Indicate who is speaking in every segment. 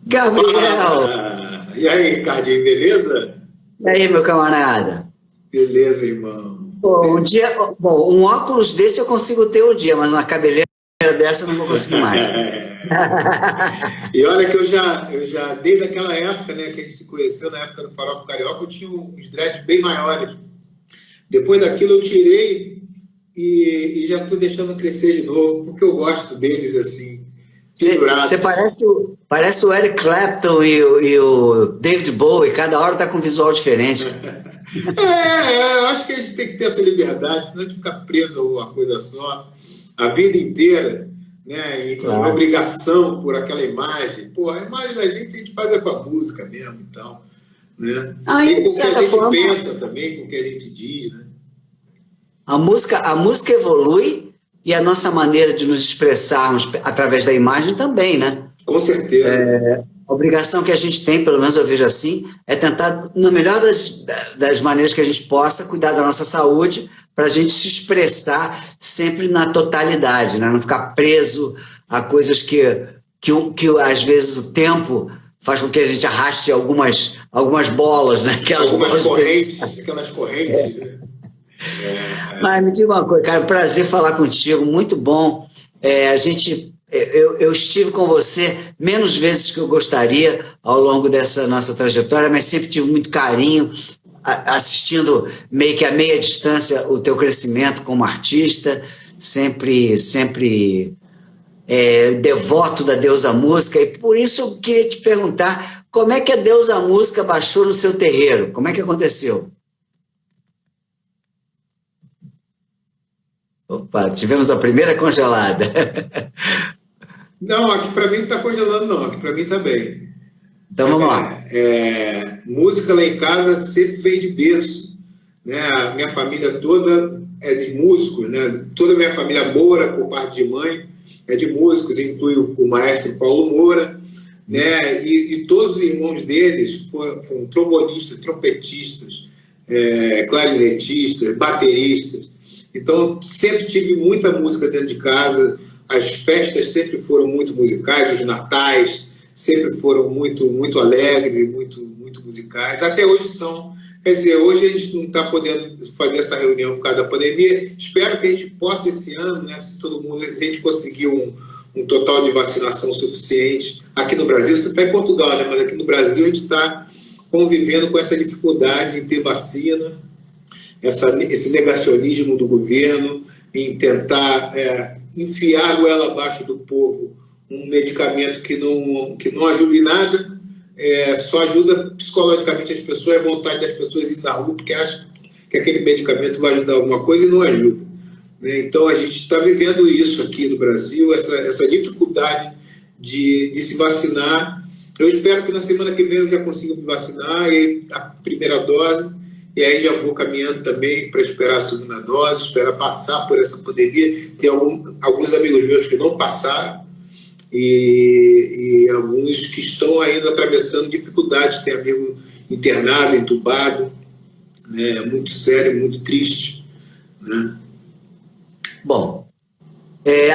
Speaker 1: Gabriel!
Speaker 2: E aí, Ricardinho, beleza?
Speaker 1: E aí, meu camarada?
Speaker 2: Beleza, irmão.
Speaker 1: Pô, um óculos desse eu consigo ter um dia, mas uma cabeleira dessa eu não vou conseguir mais.
Speaker 2: E olha que eu já, desde aquela época, né, que a gente se conheceu, na época do Farofa Carioca, eu tinha uns dreads bem maiores. Depois daquilo eu tirei e já estou deixando crescer de novo, porque eu gosto deles assim, pendurados.
Speaker 1: Você parece o Eric Clapton e o David Bowie, cada hora tá com um visual diferente.
Speaker 2: Eu acho que a gente tem que ter essa liberdade, senão a gente fica preso a uma coisa só a vida inteira, né? E uma obrigação por aquela imagem. Pô, a imagem da gente faz com a música mesmo e tal, né? E com o que a gente pensa também, com o que a gente diz, né?
Speaker 1: A música evolui e a nossa maneira de nos expressarmos através da imagem também, né?
Speaker 2: Com certeza.
Speaker 1: A obrigação que a gente tem, pelo menos eu vejo assim, é tentar, na melhor das maneiras que a gente possa, cuidar da nossa saúde para a gente se expressar sempre na totalidade, né? Não ficar preso a coisas que às vezes o tempo faz com que a gente arraste algumas bolas, né?
Speaker 2: Aquelas correntes, né?
Speaker 1: Mas me diga uma coisa, cara, prazer falar contigo, muito bom. Eu estive com você menos vezes que eu gostaria ao longo dessa nossa trajetória, mas sempre tive muito carinho, assistindo meio que a meia distância o teu crescimento como artista, sempre devoto da Deusa Música, e por isso eu queria te perguntar, como é que a Deusa Música baixou no seu terreiro? Como é que aconteceu? Opa, tivemos a primeira congelada.
Speaker 2: Não, aqui para mim não está congelando, não. Aqui para mim está bem.
Speaker 1: Então vamos lá.
Speaker 2: Música lá em casa sempre veio de berço, né? A minha família toda é de músicos, né? Toda a minha família Moura, por parte de mãe, é de músicos, inclui o maestro Paulo Moura, né? E todos os irmãos deles foram trombonistas, trompetistas, clarinetistas, bateristas. Então, sempre tive muita música dentro de casa, as festas sempre foram muito musicais, os natais sempre foram muito, muito alegres e muito, muito musicais, até hoje são. Quer dizer, hoje a gente não está podendo fazer essa reunião por causa da pandemia, espero que a gente possa esse ano, né, se todo mundo, a gente conseguir um total de vacinação suficiente. Aqui no Brasil, você está em Portugal, né, mas aqui no Brasil a gente está convivendo com essa dificuldade em ter vacina, esse negacionismo do governo em tentar enfiar a goela abaixo do povo um medicamento que não ajuda em nada, só ajuda psicologicamente as pessoas, a vontade das pessoas ir na rua porque acham que aquele medicamento vai ajudar alguma coisa e não ajuda, né? Então a gente está vivendo isso aqui no Brasil, essa dificuldade de se vacinar. Eu espero que na semana que vem eu já consiga me vacinar, e a primeira dose. E aí já vou caminhando também para esperar a segunda dose, esperar passar por essa pandemia. Tem alguns amigos meus que não passaram e alguns que estão ainda atravessando dificuldades. Tem amigo internado, entubado, né? Muito sério, muito triste, né?
Speaker 1: Bom,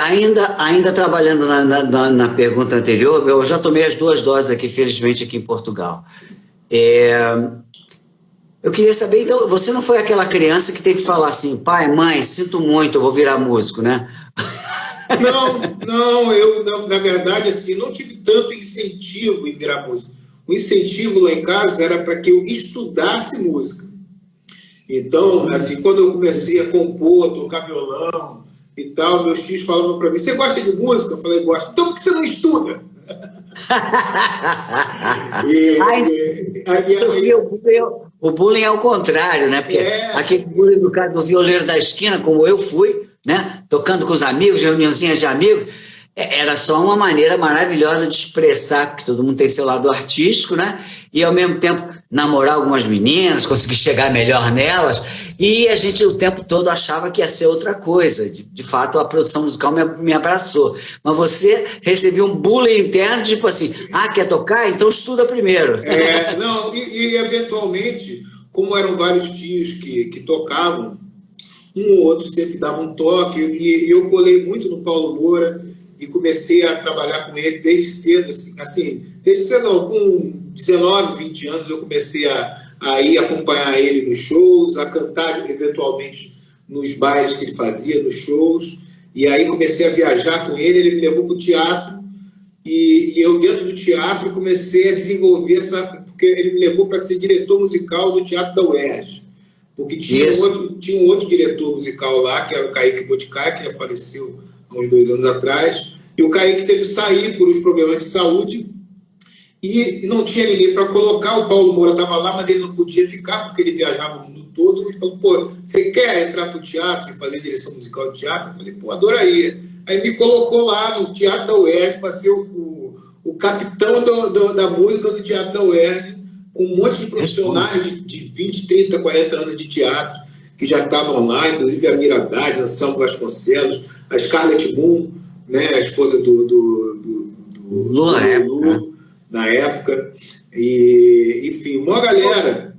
Speaker 1: ainda trabalhando na pergunta anterior, eu já tomei as 2 doses aqui, felizmente, aqui em Portugal. Eu queria saber, então, você não foi aquela criança que tem que falar assim, pai, mãe, sinto muito, eu vou virar músico, né?
Speaker 2: Não, eu, na verdade, assim, não tive tanto incentivo em virar músico. O incentivo lá em casa era para que eu estudasse música. Então, assim, quando eu comecei a compor, tocar violão e tal, meus tios falavam para mim, você gosta de música? Eu falei, gosto. Então por que você não estuda?
Speaker 1: O bullying é o contrário, né? Porque aquele bullying do violeiro da esquina, como eu fui, né? Tocando com os amigos, reuniãozinhas de amigos, era só uma maneira maravilhosa de expressar, porque todo mundo tem seu lado artístico, né? E ao mesmo tempo namorar algumas meninas, conseguir chegar melhor nelas, e a gente o tempo todo achava que ia ser outra coisa. De fato, a produção musical me abraçou. Mas você recebeu um bullying interno, tipo assim, quer tocar? Então estuda primeiro.
Speaker 2: Não, e eventualmente, como eram vários tios que tocavam, um ou outro sempre dava um toque, e eu colei muito no Paulo Moura, e comecei a trabalhar com ele desde cedo, assim, desde cedo não, com 19, 20 anos eu comecei a ir acompanhar ele nos shows, a cantar eventualmente nos bailes que ele fazia, nos shows, e aí comecei a viajar com ele, ele me levou para o teatro, e eu dentro do teatro comecei a desenvolver porque ele me levou para ser diretor musical do Teatro da UERJ, porque tinha um outro diretor musical lá, que era o Kaique Boticai, que já faleceu há uns 2 anos atrás, e o Kaique teve que sair por uns problemas de saúde, e não tinha ninguém para colocar. O Paulo Moura estava lá, mas ele não podia ficar, porque ele viajava o mundo todo. Ele falou, pô, você quer entrar para o teatro e fazer direção musical de teatro? Eu falei, pô, adoraria. Aí me colocou lá no Teatro da UERJ para ser o capitão da música do Teatro da UERJ, com um monte de profissionais de 20, 30, 40 anos de teatro, que já estavam lá, inclusive a Mira Haddad, a Anselmo Vasconcelos, a Scarlett Boone, né, a esposa do Lulu, na época, e enfim, uma galera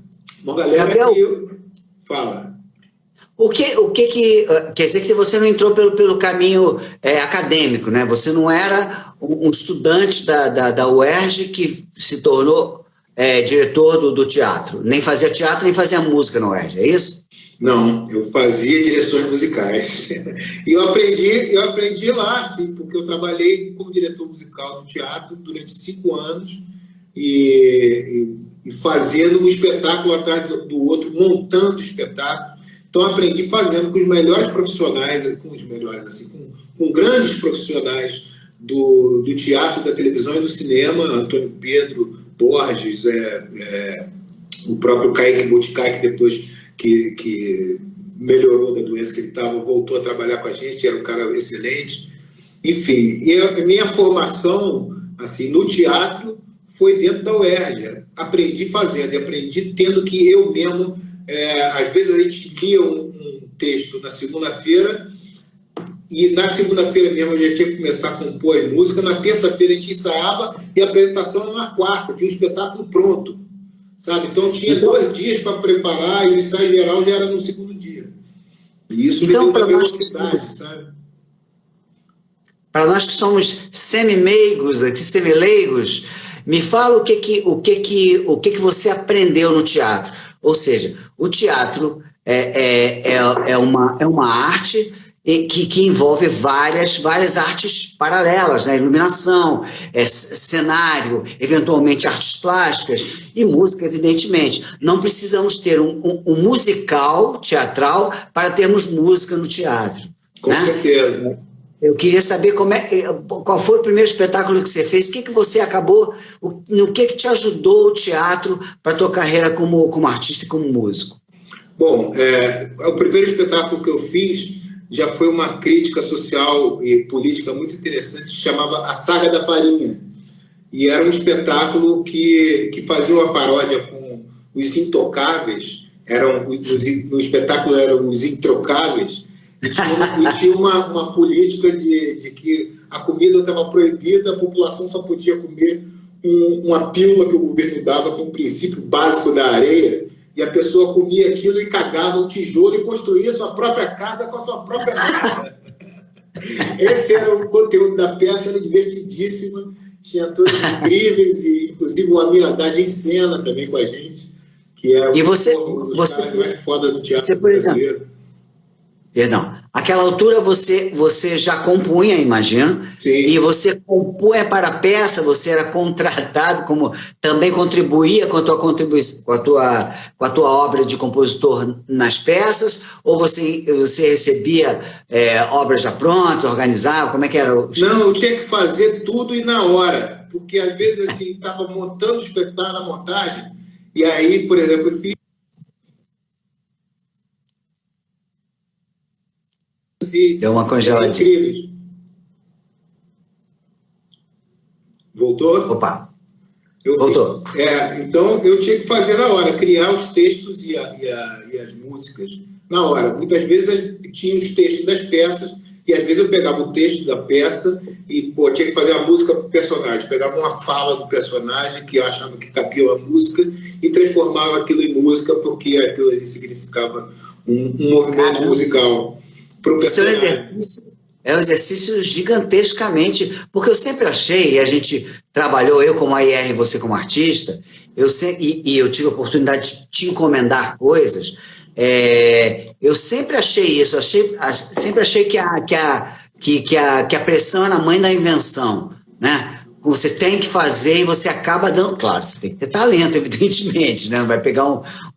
Speaker 1: Gabriel,
Speaker 2: que fala.
Speaker 1: O que quer dizer que você não entrou pelo caminho acadêmico, né? Você não era um estudante da UERJ que se tornou diretor do teatro, nem fazia teatro, nem fazia música na UERJ, é isso?
Speaker 2: Não, eu fazia direções musicais. E eu aprendi lá, assim, porque eu trabalhei como diretor musical do teatro durante 5 anos e fazendo um espetáculo atrás do outro, montando o espetáculo. Então, aprendi fazendo com os melhores profissionais, com grandes profissionais do teatro, da televisão e do cinema, Antônio Pedro Borges, o próprio Kaique Boticai, que depois que melhorou da doença que ele estava, voltou a trabalhar com a gente, era um cara excelente. Enfim, e a minha formação assim, no teatro foi dentro da UERJ. Aprendi fazendo, aprendi tendo que eu mesmo... às vezes a gente lia um texto na segunda-feira e na segunda-feira mesmo eu já tinha que começar a compor as músicas, na terça-feira a gente ensaiava e a apresentação era na quarta, tinha um espetáculo pronto, sabe? Então tinha 2 dias para preparar e o ensaio geral já era no segundo dia. E isso me deu velocidade, sabe?
Speaker 1: Para nós que somos semi-meigos, semi-leigos, me fala o que você aprendeu no teatro. Ou seja, o teatro é uma arte que envolve várias artes paralelas, né? Iluminação, cenário, eventualmente artes plásticas e música, evidentemente. Não precisamos ter um musical teatral para termos música no teatro.
Speaker 2: Com certeza.
Speaker 1: Eu queria saber qual foi o primeiro espetáculo que você fez, o que você acabou, no que te ajudou o teatro para a tua carreira como artista e como músico?
Speaker 2: Bom, o primeiro espetáculo que eu fiz já foi uma crítica social e política muito interessante, que se chamava A Saga da Farinha. E era um espetáculo que fazia uma paródia com os intocáveis, no espetáculo eram os introcáveis, e tinha uma política de que a comida estava proibida, a população só podia comer uma pílula que o governo dava com um princípio básico da areia, e a pessoa comia aquilo e cagava um tijolo e construía sua própria casa com a sua própria casa. Esse era o conteúdo da peça, era divertidíssima, tinha atores incríveis, e inclusive o Amir Haddad em cena também com a gente, que é um dos caras mais foda do teatro brasileiro.
Speaker 1: Perdão, àquela altura você já compunha, imagino.
Speaker 2: Sim.
Speaker 1: E você compunha para a peça, você era contratado, como também contribuía com a tua contribuição, com a tua obra de compositor nas peças, ou você recebia obras já prontas, organizava, como é que era?
Speaker 2: Não, eu tinha que fazer tudo e na hora, porque às vezes assim, estava montando o espetáculo na montagem, e aí, por exemplo, eu fiz
Speaker 1: Deu uma congeladinha.
Speaker 2: Voltou?
Speaker 1: Opa, voltou.
Speaker 2: Então, eu tinha que fazer na hora, criar os textos e as músicas na hora. Muitas vezes eu tinha os textos das peças e às vezes eu pegava o texto da peça e tinha que fazer a música para o personagem. Pegava uma fala do personagem que eu achava que cabia a música e transformava aquilo em música, porque aquilo ali significava um movimento musical.
Speaker 1: Esse é um exercício É um exercício gigantescamente, porque eu sempre achei, e a gente trabalhou, eu como AIR e você como artista, e eu tive a oportunidade de te encomendar coisas, eu sempre achei isso, sempre achei que a pressão era a mãe da invenção, né? Você tem que fazer e você acaba dando... Claro, você tem que ter talento, evidentemente, né? Não vai pegar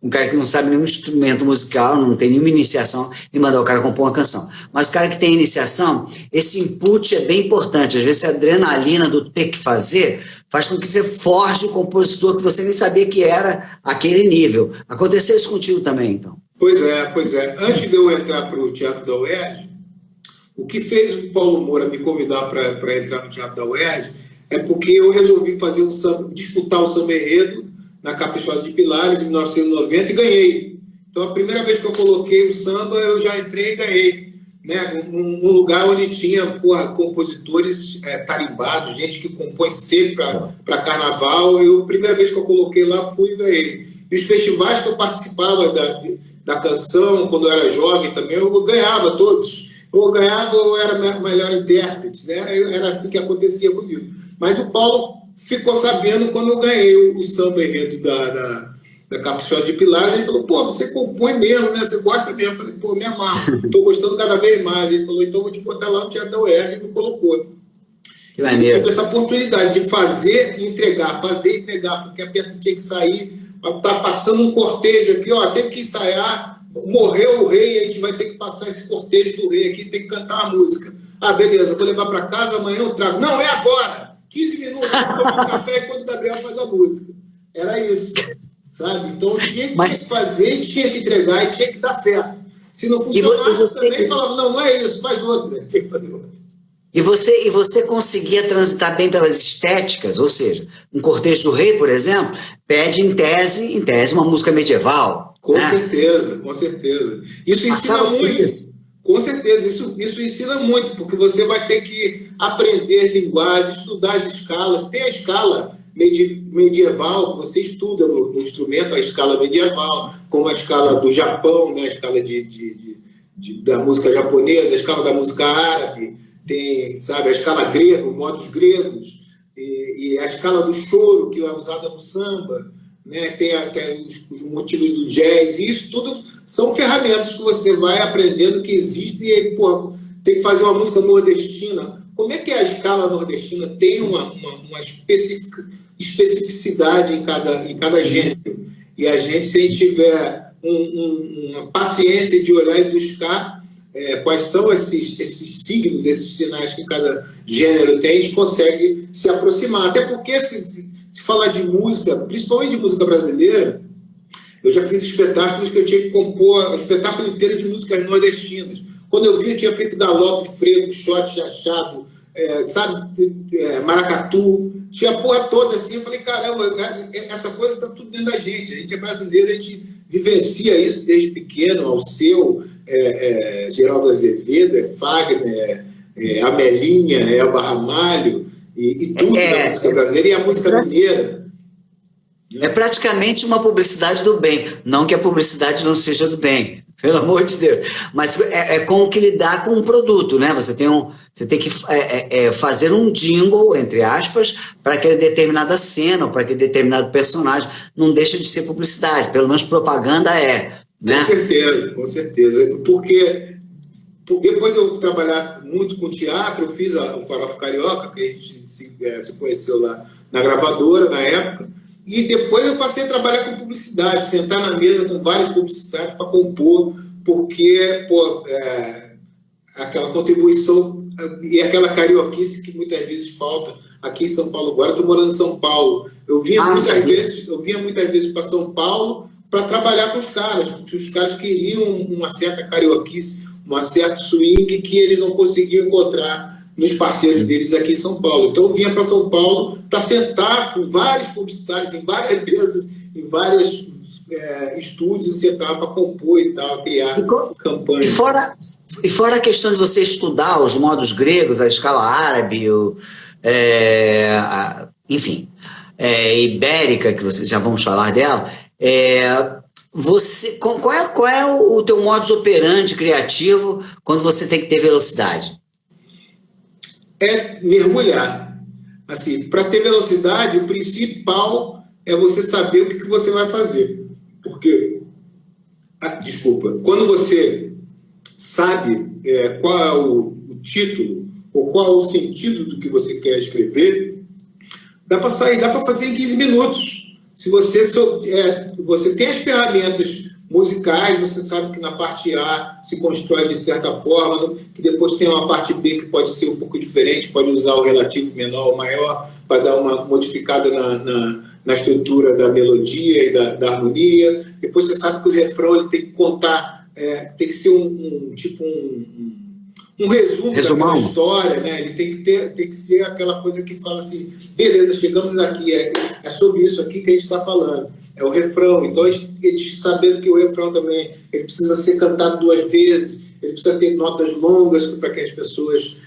Speaker 1: um cara que não sabe nenhum instrumento musical, não tem nenhuma iniciação e mandar o cara compor uma canção. Mas o cara que tem iniciação, esse input é bem importante. Às vezes a adrenalina do ter que fazer faz com que você forje o compositor que você nem sabia que era aquele nível. Aconteceu isso contigo também, então?
Speaker 2: Pois é. Antes de eu entrar para o Teatro da UERJ, o que fez o Paulo Moura me convidar para entrar no Teatro da UERJ é porque eu resolvi disputar o samba enredo na Caprichosa de Pilares em 1990 e ganhei. Então, a primeira vez que eu coloquei o samba, eu já entrei e ganhei. Né? Um lugar onde tinha compositores tarimbados, gente que compõe sempre para carnaval. A primeira vez que eu coloquei lá, fui e ganhei. E os festivais que eu participava da canção, quando eu era jovem também, eu ganhava todos. Ou ganhava ou era melhor intérprete. Né? Era assim que acontecia comigo. Mas o Paulo ficou sabendo quando eu ganhei o samba enredo da Caprichosa de Pilares. Ele falou, pô, você compõe mesmo, né? Você gosta mesmo. Eu falei, pô, me amarro, estou gostando cada vez mais. Ele falou, então vou te botar lá no Teatro da UERJ, e me colocou.
Speaker 1: Que maneiro.
Speaker 2: Tive essa oportunidade de fazer e entregar, porque a peça tinha que sair. Tá passando um cortejo aqui, ó, teve que ensaiar, morreu o rei, a gente vai ter que passar esse cortejo do rei aqui, tem que cantar a música. Ah, beleza, vou levar para casa, amanhã eu trago. Não, é agora! 15 minutos, eu tomo um café enquanto o Gabriel faz a música. Era isso, sabe? Então tinha que fazer, tinha que entregar e tinha que dar certo. Se não funcionasse também, falava, não é isso, faz outra. Tinha que fazer outra.
Speaker 1: E você conseguia transitar bem pelas estéticas, ou seja, um cortejo do rei, por exemplo, pede em tese uma música medieval.
Speaker 2: Com certeza. Isso ensina muito. Com certeza, isso ensina muito, porque você vai ter que aprender linguagem, estudar as escalas. Tem a escala medieval, que você estuda no instrumento, a escala medieval, como a escala do Japão, né? A escala da música japonesa, a escala da música árabe, tem, sabe, a escala grega, modos gregos, e a escala do choro, que é usada no samba, né? Tem até os motivos do jazz, e isso tudo são ferramentas que você vai aprendendo que existem, e aí, pô, tem que fazer uma música nordestina. Como é que a escala nordestina tem uma especificidade em cada gênero? E a gente, se a gente tiver uma paciência de olhar e buscar quais são esses signos, esses sinais que cada gênero tem, a gente consegue se aproximar. Até porque, se falar de música, principalmente de música brasileira, eu já fiz espetáculos que eu tinha que compor o espetáculo inteiro de músicas nordestinas. Quando eu vi, eu tinha feito galope, frevo, shot, chachado, maracatu, tinha a porra toda assim. Eu falei, caramba, essa coisa está tudo dentro da gente. A gente é brasileiro, a gente vivencia isso desde pequeno. Alceu, Geraldo Azevedo, Fagner, Amelinha, Elba Ramalho, e tudo da música brasileira, e a música mineira.
Speaker 1: É praticamente uma publicidade do bem. Não que a publicidade não seja do bem, pelo amor de Deus. Mas é como que lidar com um produto, né? Você tem que fazer um jingle, entre aspas, para aquela determinada cena, ou para aquele determinado personagem. Não deixa de ser publicidade, pelo menos propaganda né?
Speaker 2: Com certeza. Porque depois de eu trabalhar muito com teatro, eu fiz o Farofa Carioca, que a gente se conheceu lá na gravadora, na época. E depois eu passei a trabalhar com publicidade, sentar na mesa com vários publicitários para compor, porque aquela contribuição e aquela carioquice que muitas vezes falta aqui em São Paulo. Agora eu estou morando em São Paulo. Eu vinha muitas vezes para São Paulo para trabalhar com os caras, porque os caras queriam uma certa carioquice, um certo swing que eles não conseguiam encontrar nos parceiros deles aqui em São Paulo. Então eu vinha para São Paulo para sentar com vários publicitários em várias mesas, em vários estúdios, e sentar para compor e tal, criar campanhas.
Speaker 1: E fora a questão de você estudar os modos gregos, a escala árabe, enfim, ibérica, que já vamos falar dela, qual é o teu modus operandi criativo quando você tem que ter velocidade?
Speaker 2: é mergulhar. Assim, para ter velocidade, o principal é você saber o que você vai fazer. Porque, desculpa, quando você sabe qual é o título ou qual é o sentido do que você quer escrever, dá para sair, dá para fazer em 15 minutos. Se você tem as ferramentas musicais, você sabe que na parte A se constrói de certa forma, que depois tem uma parte B que pode ser um pouco diferente, pode usar o relativo menor ou maior para dar uma modificada na estrutura da melodia e da harmonia. Depois você sabe que o refrão ele tem que contar, tem que ser um resumo daquela história, né? Ele tem que ser aquela coisa que fala assim, beleza, chegamos aqui, é sobre isso aqui que a gente está falando. É o refrão. Então, eles sabendo que o refrão também ele precisa ser cantado 2 vezes, ele precisa ter notas longas para que as pessoas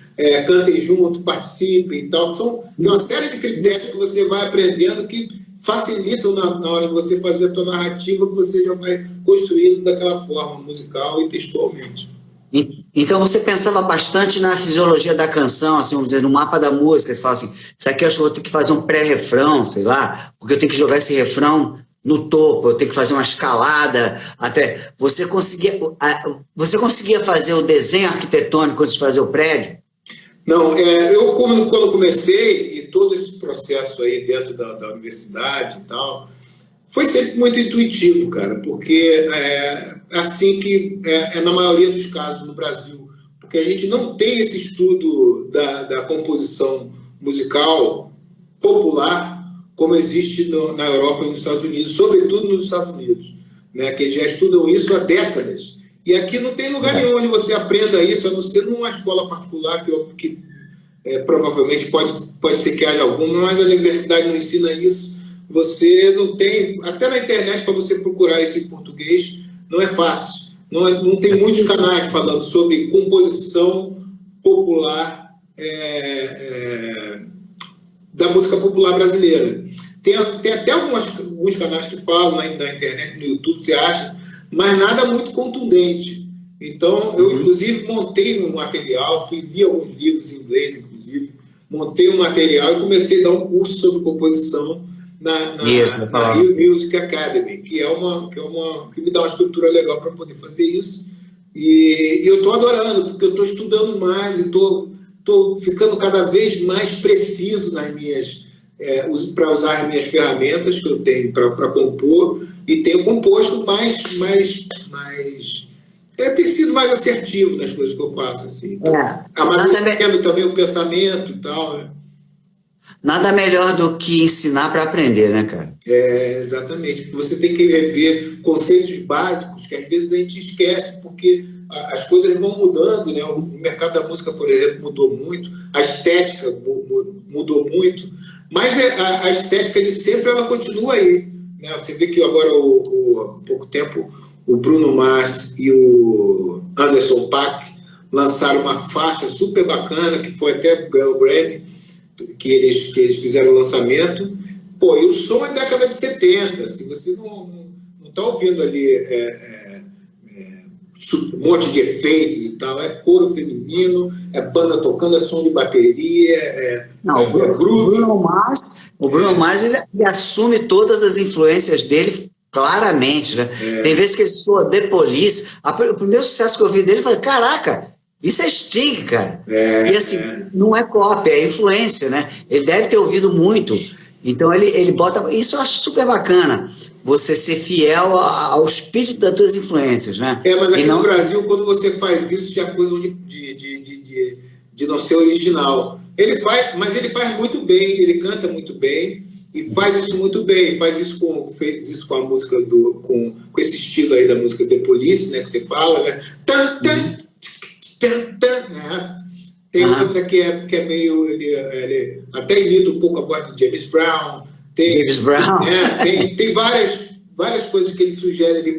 Speaker 2: cantem junto, participem e tal. São uma série de critérios que você vai aprendendo que facilitam na hora de você fazer a tua narrativa, que você já vai construindo daquela forma, musical e textualmente.
Speaker 1: Então você pensava bastante na fisiologia da canção, assim, vamos dizer, no mapa da música. Você fala assim, isso aqui eu acho que eu vou ter que fazer um pré-refrão, sei lá, porque eu tenho que jogar esse refrão no topo, eu tenho que fazer uma escalada, até... Você conseguia fazer o desenho arquitetônico antes de fazer o prédio?
Speaker 2: Não, eu quando comecei, e todo esse processo aí dentro da universidade e tal, foi sempre muito intuitivo, cara, porque assim que na maioria dos casos no Brasil, porque a gente não tem esse estudo da composição musical popular como existe na Europa e nos Estados Unidos, sobretudo nos Estados Unidos, né, que já estudam isso há décadas. E aqui não tem lugar nenhum onde você aprenda isso, a não ser numa escola particular, que provavelmente pode ser que haja alguma, mas a universidade não ensina isso. Você não tem, até na internet, para você procurar isso em português, não é fácil. Não tem muitos canais falando sobre composição popular da música popular brasileira. Tem até alguns canais que falam na internet, no YouTube, você acha, mas nada muito contundente. Então, eu, inclusive, montei um material, li alguns livros em inglês, inclusive, montei um material e comecei a dar um curso sobre composição na Rio Music Academy, que me dá uma estrutura legal para poder fazer isso. E eu estou adorando, porque eu estou estudando mais e estou ficando cada vez mais preciso nas minhas para usar as minhas ferramentas que eu tenho para compor, e tenho composto mais tem sido mais assertivo nas coisas que eu faço, assim. Amadurecendo também o pensamento e tal, né?
Speaker 1: Nada melhor do que ensinar para aprender, né, cara?
Speaker 2: Exatamente. Você tem que rever conceitos básicos que às vezes a gente esquece, porque as coisas vão mudando, né? O mercado da música, por exemplo, mudou muito, a estética mudou muito, mas a estética de sempre ela continua aí, né? Você vê que agora, há pouco tempo, o Bruno Mars e o Anderson .Paak lançaram uma faixa super bacana, que foi até ganhou o Grammy, que eles fizeram o lançamento. Pô, e o som é década de 70, assim, você não está ouvindo ali um monte de efeitos e tal, é coro feminino, é banda tocando, é som de bateria, groove.
Speaker 1: O Bruno Mars ele assume todas as influências dele claramente, né? Tem vezes que ele soa The Police. O primeiro sucesso que eu vi dele, eu falei, caraca, isso é Sting, cara. E assim, não é cópia, é influência, né? Ele deve ter ouvido muito. Então ele bota... Isso eu acho super bacana, você ser fiel ao espírito das tuas influências, né?
Speaker 2: Mas aqui no Brasil, quando você faz isso, já é coisa de não ser original. Mas ele faz muito bem, ele canta muito bem, e faz isso muito bem, fez isso com a música com esse estilo aí da música The Police, né, que você fala, né? Tem outra que é meio, ele até imita um pouco a voz de James Brown.
Speaker 1: James Brown.
Speaker 2: Tem várias coisas que ele sugere ali,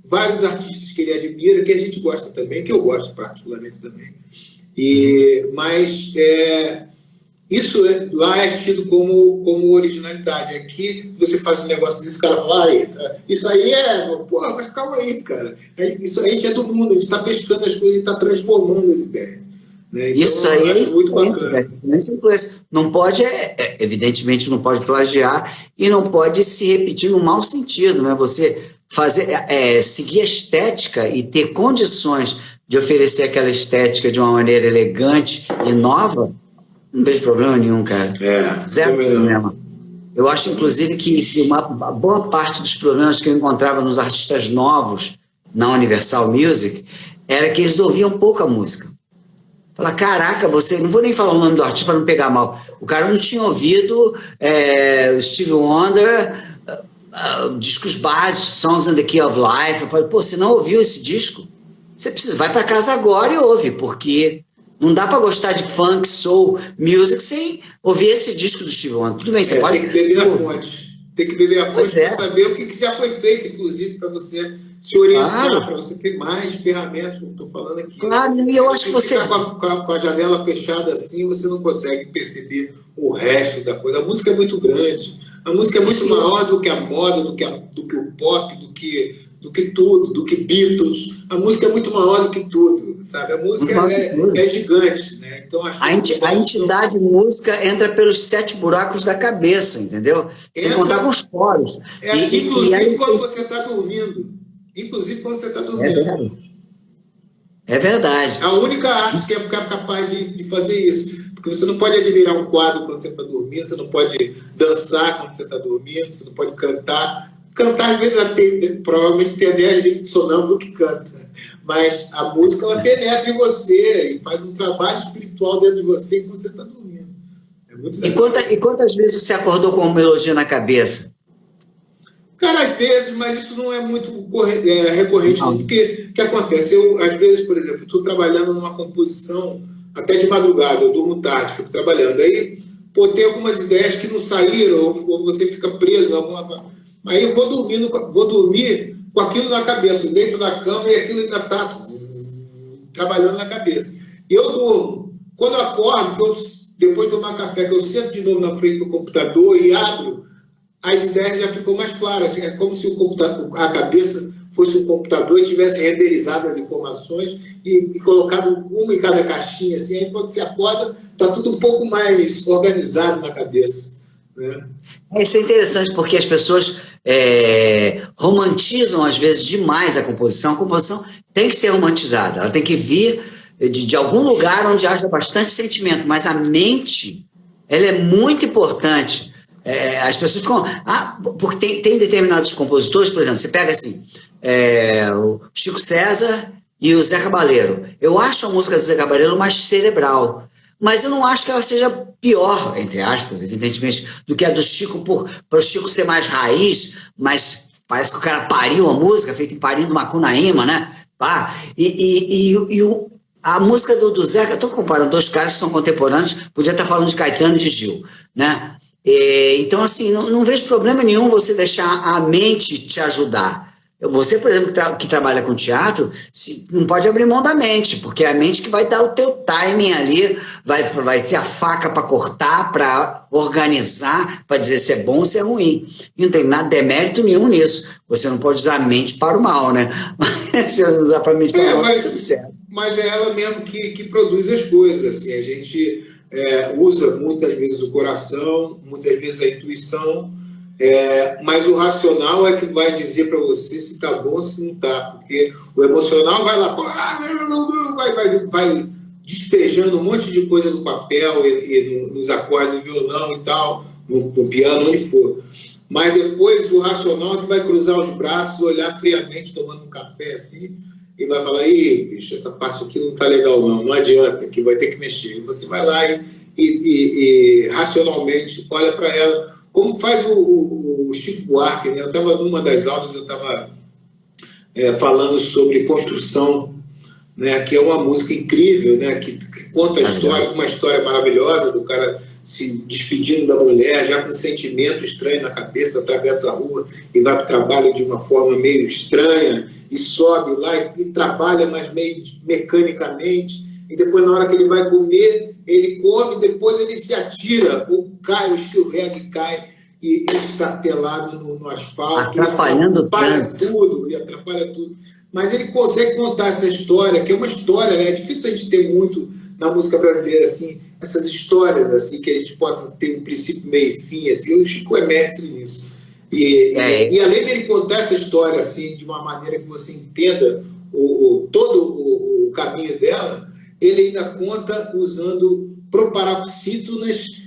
Speaker 2: vários artistas que ele admira, que a gente gosta também, que eu gosto particularmente também. Mas isso lá é tido como originalidade. Aqui você faz um negócio desse, cara fala, isso aí porra, mas calma aí, cara. Isso aí a gente é do mundo, a gente está pescando as coisas e está transformando as ideias. Né? Então,
Speaker 1: isso aí é
Speaker 2: muito bacana.
Speaker 1: Não pode, evidentemente, não pode plagiar e não pode se repetir no mau sentido, né? Você seguir a estética e ter condições de oferecer aquela estética de uma maneira elegante e nova, não vejo problema nenhum, cara. Zero problema. Eu acho, inclusive, que uma boa parte dos problemas que eu encontrava nos artistas novos na Universal Music era que eles ouviam pouca música. Fala, caraca, não vou nem falar o nome do artista para não pegar mal. O cara não tinha ouvido Stevie Wonder, discos básicos, Songs in the Key of Life. Eu falei, pô, você não ouviu esse disco? Você vai para casa agora e ouve, porque não dá para gostar de funk, soul, music sem ouvir esse disco do Stevie Wonder. Tudo bem, você pode...
Speaker 2: Tem que beber a fonte. Tem que beber a fonte para saber o que já foi feito, inclusive, para você se orientar, para você ter mais ferramentas, como estou falando aqui.
Speaker 1: Claro, e eu acho que você...
Speaker 2: Com a janela fechada assim, você não consegue perceber o resto da coisa. A música é muito grande. A música é muito maior do que a moda, do que o pop, do que tudo, do que Beatles. A música é muito maior do que tudo, sabe? A música é gigante, né? Então,
Speaker 1: a entidade música entra pelos 7 buracos da cabeça, entendeu? Sem contar com os poros.
Speaker 2: Inclusive quando você está dormindo.
Speaker 1: É verdade.
Speaker 2: A única arte que é capaz de fazer isso. Porque você não pode admirar um quadro quando você está dormindo, você não pode dançar quando você está dormindo, você não pode cantar. Cantar, às vezes, provavelmente tem até gente sonâmbulo que canta. Mas a música, ela penetra em você e faz um trabalho espiritual dentro de você enquanto você está dormindo. É muito legal.
Speaker 1: E quantas vezes você acordou com uma melodia na cabeça?
Speaker 2: Cara, às vezes, mas isso não é muito recorrente. Não. Porque o que acontece? Eu, às vezes, por exemplo, estou trabalhando numa composição até de madrugada, eu durmo tarde, fico trabalhando. Aí, tem algumas ideias que não saíram, ou você fica preso. Aí eu vou dormir com aquilo na cabeça, dentro da cama, e aquilo ainda está trabalhando na cabeça. E eu durmo. Quando eu acordo, depois de tomar café, que eu sento de novo na frente do computador e abro, as ideias já ficam mais claras. É como se a cabeça fosse um computador e tivesse renderizado as informações e colocado uma em cada caixinha. Assim, aí quando você acorda, está tudo um pouco mais organizado na cabeça. Né?
Speaker 1: Isso é interessante, porque as pessoas romantizam, às vezes, demais a composição. A composição tem que ser romantizada, ela tem que vir de algum lugar onde haja bastante sentimento, mas a mente, ela é muito importante. As pessoas ficam... porque tem determinados compositores, por exemplo, você pega assim, o Chico César e o Zé Cabaleiro. Eu acho a música do Zé Cabaleiro mais cerebral, mas eu não acho que ela seja pior, entre aspas, evidentemente, do que a do Chico, para o Chico ser mais raiz, mas parece que o cara pariu a música, feita em Paris do Macunaíma, né? A música do Zé, eu estou comparando dois caras que são contemporâneos, podia estar falando de Caetano e de Gil, né? Então, assim, não vejo problema nenhum você deixar a mente te ajudar. Você, por exemplo, que trabalha com teatro, não pode abrir mão da mente, porque é a mente que vai dar o teu timing ali, vai ter a faca para cortar, para organizar, para dizer se é bom ou se é ruim. E não tem nada, demérito nenhum nisso. Você não pode usar a mente para o mal, né? Mas se usar para a mente para o mal, tá tudo certo.
Speaker 2: Mas é ela mesmo que produz as coisas. Assim, a gente usa muitas vezes o coração, muitas vezes a intuição, mas o racional é que vai dizer para você se está bom ou se não está, porque o emocional vai lá, vai despejando um monte de coisa no papel e nos acordes do violão e tal, no piano, onde for. Mas depois o racional é que vai cruzar os braços, olhar friamente, tomando um café assim, e vai falar, bicho, essa parte aqui não está legal não adianta, que vai ter que mexer. E você vai lá e racionalmente olha para ela, como faz o Chico Buarque, né? Eu estava numa das aulas, eu estava falando sobre Construção, né? Que é uma música incrível, né? Que conta a história, uma história maravilhosa do cara se despedindo da mulher, já com um sentimento estranho na cabeça, atravessa a rua e vai para o trabalho de uma forma meio estranha, e sobe lá e trabalha, mas meio mecanicamente, e depois na hora que ele vai comer, ele come, depois ele se atira, ou cai, o escorrega e cai, e escartelado no asfalto,
Speaker 1: atrapalhando
Speaker 2: tudo, e atrapalha tudo. Mas ele consegue contar essa história, que é uma história, né? É difícil a gente ter muito na música brasileira, assim, essas histórias, assim, que a gente possa ter um princípio, meio e fim, assim, o Chico é mestre nisso. E além dele contar essa história, assim, de uma maneira que você entenda todo o caminho dela, ele ainda conta usando proparoxítonas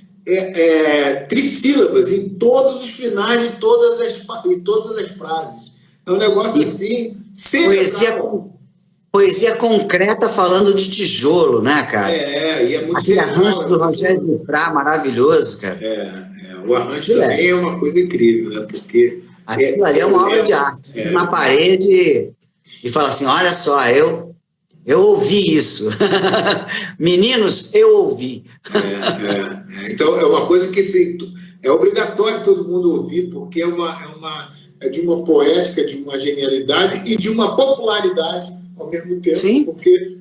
Speaker 2: trissílabas em todos os finais de todas as frases. É um negócio assim...
Speaker 1: Poesia concreta falando de tijolo, né, cara?
Speaker 2: E é muito
Speaker 1: aquele arranjo do Rogério Duprat, maravilhoso, cara.
Speaker 2: O arranjo também é uma coisa incrível, né? Porque
Speaker 1: aquilo ali é uma obra de arte. Na parede e fala assim, olha só, eu ouvi isso. Meninos, eu ouvi.
Speaker 2: Então, é uma coisa que é obrigatório todo mundo ouvir, porque é de uma poética, de uma genialidade e de uma popularidade ao mesmo tempo.
Speaker 1: Sim.
Speaker 2: Porque,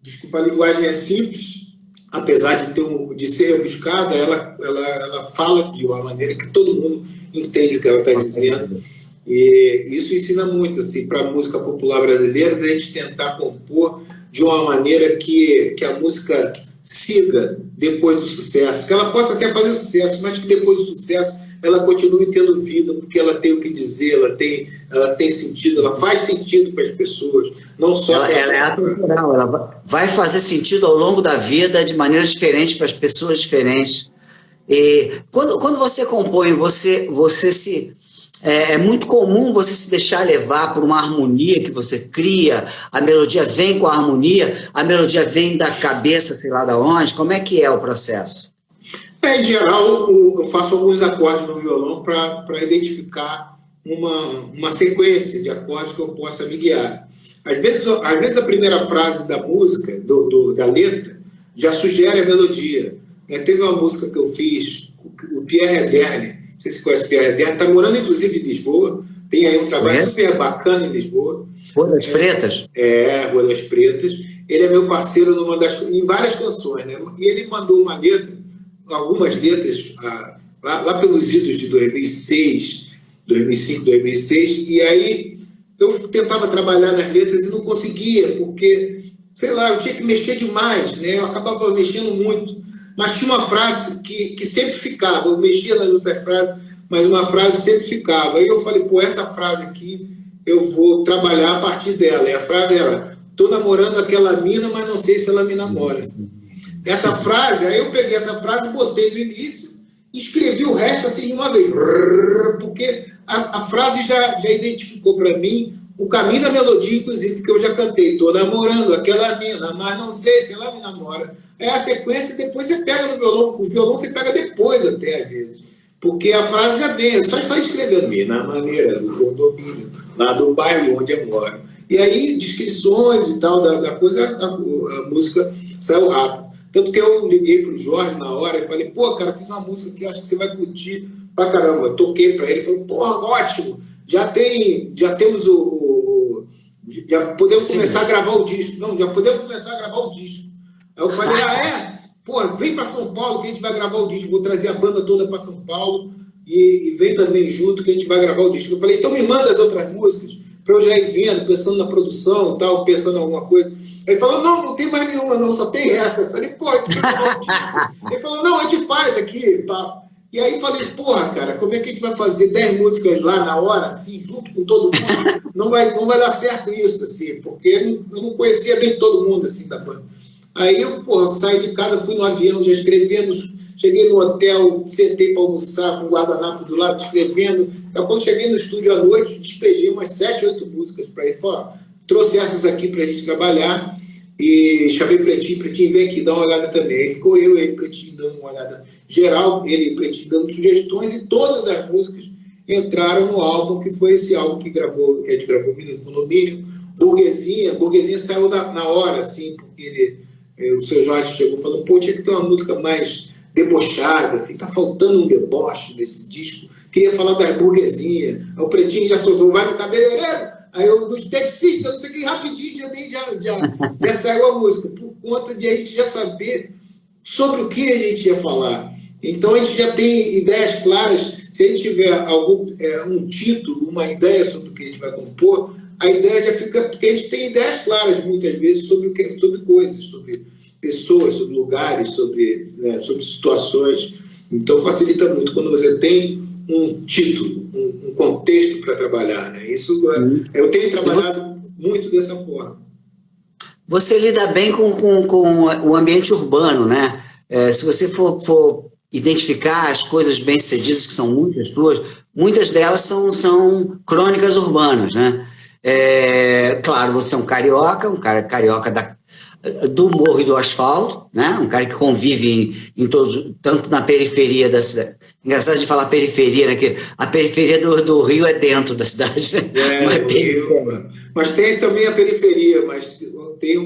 Speaker 2: desculpa, a linguagem é simples, apesar de ser rebuscada, ela fala de uma maneira que todo mundo entende o que ela está dizendo. E isso ensina muito assim, para a música popular brasileira, da gente tentar compor de uma maneira que a música siga depois do sucesso, que ela possa até fazer sucesso, mas que depois do sucesso ela continue tendo vida, porque ela tem o que dizer, ela tem sentido, ela faz sentido para as pessoas, não só...
Speaker 1: Ela é atemporal, ela vai fazer sentido ao longo da vida de maneiras diferentes para as pessoas diferentes. E quando você compõe, você se... É muito comum você se deixar levar por uma harmonia que você cria, a melodia vem com a harmonia, a melodia vem da cabeça, sei lá de onde, como é que é o processo?
Speaker 2: Em geral, eu faço alguns acordes no violão para identificar uma sequência de acordes que eu possa me guiar. Às vezes a primeira frase da música, da letra, já sugere a melodia. Teve uma música que eu fiz, o Pierre Hederne, não sei se você conhece o Pierre Hederne, está morando inclusive em Lisboa, tem aí um trabalho super bacana em Lisboa.
Speaker 1: Rua das Pretas?
Speaker 2: Rua das Pretas. Ele é meu parceiro em várias canções, né? E ele mandou uma letra, algumas letras, lá pelos idos de 2006, 2005, 2006, e aí eu tentava trabalhar nas letras e não conseguia, porque, sei lá, eu tinha que mexer demais, né? Eu acabava mexendo muito. Mas tinha uma frase que sempre ficava, eu mexia nas outras frases, mas uma frase sempre ficava. Aí eu falei, essa frase aqui eu vou trabalhar a partir dela. E a frase era, tô namorando aquela mina, mas não sei se ela me namora. Essa frase, aí eu peguei essa frase, botei no início e escrevi o resto assim de uma vez. Porque a frase já identificou para mim o caminho da melodia, inclusive, que eu já cantei. Tô namorando aquela mina, mas não sei se ela me namora. É a sequência, depois você pega no violão. O violão você pega depois até, às vezes. Porque a frase já vem, é só estar escrevendo na maneira do condomínio, lá do bairro onde eu moro. E aí, descrições e tal da coisa, a música saiu rápido. Tanto que eu liguei pro Jorge na hora e falei, cara, fiz uma música que acho que você vai curtir pra caramba. Toquei pra ele, falei, ótimo, já temos já podemos começar a gravar o disco. Não, já podemos começar a gravar o disco. Aí eu falei, vem para São Paulo que a gente vai gravar o disco, vou trazer a banda toda para São Paulo e vem também junto que a gente vai gravar o disco. Eu falei, então me manda as outras músicas para eu já ir vendo, pensando na produção e tal, pensando em alguma coisa. Ele falou, não tem mais nenhuma não, só tem essa. Eu falei, então gravar o disco. Ele falou, não, a gente faz aqui, tá? E aí falei, cara, como é que a gente vai fazer 10 músicas lá na hora, assim, junto com todo mundo? Não vai dar certo isso, assim, porque eu não conhecia bem todo mundo, assim, da banda. Aí eu saí de casa, fui no avião, já escrevendo, cheguei no hotel, sentei para almoçar com o guardanapo do lado, escrevendo. Quando cheguei no estúdio à noite, despejei umas 7, 8 músicas para ele. Falei, trouxe essas aqui para a gente trabalhar e chamei Pretinho, vem aqui, dá uma olhada também. Aí ficou eu e ele, Pretinho, dando uma olhada geral, ele e Pretinho dando sugestões e todas as músicas entraram no álbum, que foi esse álbum que a gente gravou no Condomínio. Burguesinha saiu na hora, assim, porque o seu Jorge chegou falando, tinha que ter uma música mais debochada, assim, tá faltando um deboche nesse disco, queria falar das burguesinhas. Aí o Pretinho já soltou, vai no cabeleireiro, aí eu dos taxistas, não sei o que, rapidinho também já saiu a música, por conta de a gente já saber sobre o que a gente ia falar. Então a gente já tem ideias claras, se a gente tiver um título, uma ideia sobre o que a gente vai compor, a ideia já fica, porque a gente tem ideias claras muitas vezes sobre coisas, sobre pessoas, sobre lugares, sobre, né, sobre situações. Então facilita muito quando você tem um título, um contexto para trabalhar, né? Isso eu tenho trabalhado muito dessa forma.
Speaker 1: Você lida bem com o ambiente urbano, né? Se você for identificar as coisas bem-sucedidas, que são muitas tuas, muitas delas são crônicas urbanas, né? Claro, você é um cara carioca do Morro e do Asfalto, né? Um cara que convive em todos, tanto na periferia da cidade. Engraçado de falar periferia, né? Que a periferia do Rio é dentro da cidade, né?
Speaker 2: Mas tem também a periferia, mas tem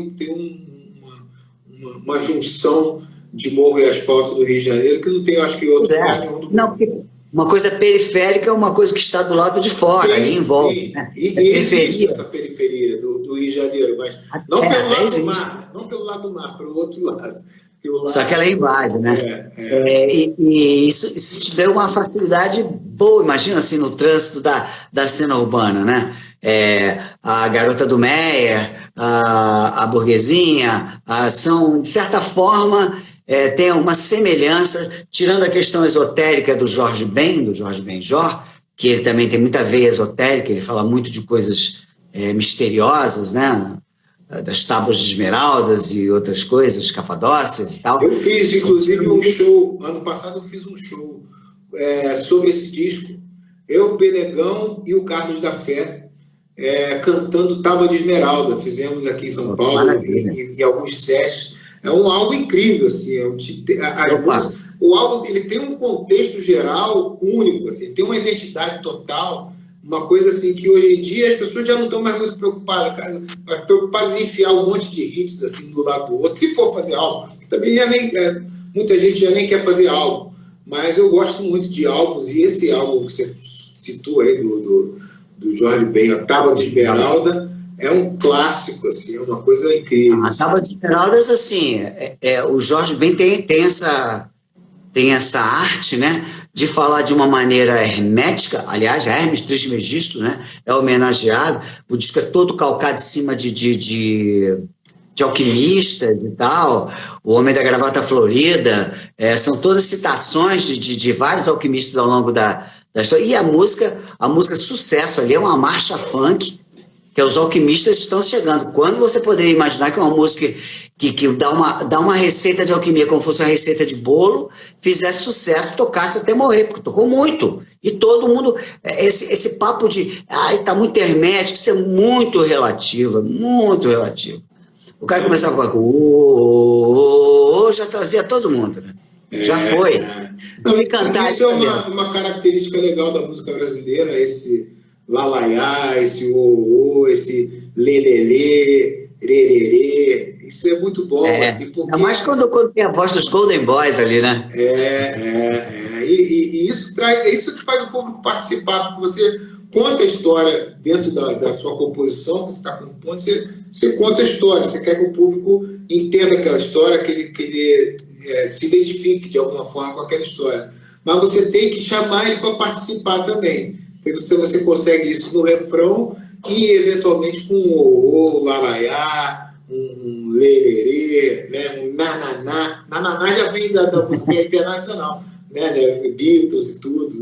Speaker 2: uma junção de Morro e Asfalto do Rio de Janeiro que não tem, acho que, outro lugar nenhum do mundo.
Speaker 1: Não, porque uma coisa periférica é uma coisa que está do lado de fora, aí envolve.
Speaker 2: Né? E existe essa periferia do Rio de Janeiro, mas não pelo lado do mar, não pelo lado do mar, pelo outro lado.
Speaker 1: Só que ela invade, né? E isso te deu uma facilidade boa, imagina assim, no trânsito da cena urbana, né? A Garota do Meia, a Burguesinha, são, de certa forma, tem uma semelhança, tirando a questão esotérica do Jorge Benjor, que ele também tem muita veia esotérica, ele fala muito de coisas misteriosas, né? Das tábuas de esmeraldas e outras coisas, capadócias e tal.
Speaker 2: Eu fiz, inclusive, um show, ano passado eu fiz um show sobre esse disco, eu, o Benegão e o Carlos da Fé, cantando Tábua de Esmeralda, fizemos aqui em São Paulo, em alguns sets. É um álbum incrível, assim, o álbum ele tem um contexto geral único, assim, tem uma identidade total, uma coisa assim que hoje em dia as pessoas já não estão mais muito preocupadas em enfiar um monte de hits assim do lado do outro, se for fazer álbum. Também muita gente já nem quer fazer álbum, mas eu gosto muito de álbuns, e esse álbum que você citou aí do Jorge Ben, a Tábua de Esmeralda, é um clássico, assim, é uma coisa incrível.
Speaker 1: A Tábua de Esmeraldas, assim, o Jorge Ben tem essa arte, né, de falar de uma maneira hermética. Aliás, Hermes Trismegisto, né, é homenageado. O disco é todo calcado em cima de alquimistas e tal. O Homem da Gravata Florida, são todas citações de vários alquimistas ao longo da história. E a música sucesso ali é uma marcha funk, que os alquimistas estão chegando. Quando você poderia imaginar que uma música que dá uma receita de alquimia, como fosse uma receita de bolo, fizesse sucesso, tocasse até morrer, porque tocou muito. E todo mundo, esse papo de, está muito hermético, isso é muito relativo, muito relativo. O cara começava com já trazia todo mundo, né? Já foi.
Speaker 2: Não, isso é uma característica legal da música brasileira, esse lalaiá, esse o, esse lelelê, rererê, isso é muito bom. Assim, porque...
Speaker 1: É mais quando tem a voz dos Golden Boys ali, né?
Speaker 2: E isso que faz o público participar, porque você conta a história dentro da sua composição, que você está compondo, você conta a história, você quer que o público entenda aquela história, que ele se identifique de alguma forma com aquela história. Mas você tem que chamar ele para participar também. Então você consegue isso no refrão e, eventualmente, com o lalaiá, um lererê, né, um nananá. Nananá já vem da música internacional, né, Beatles e tudo.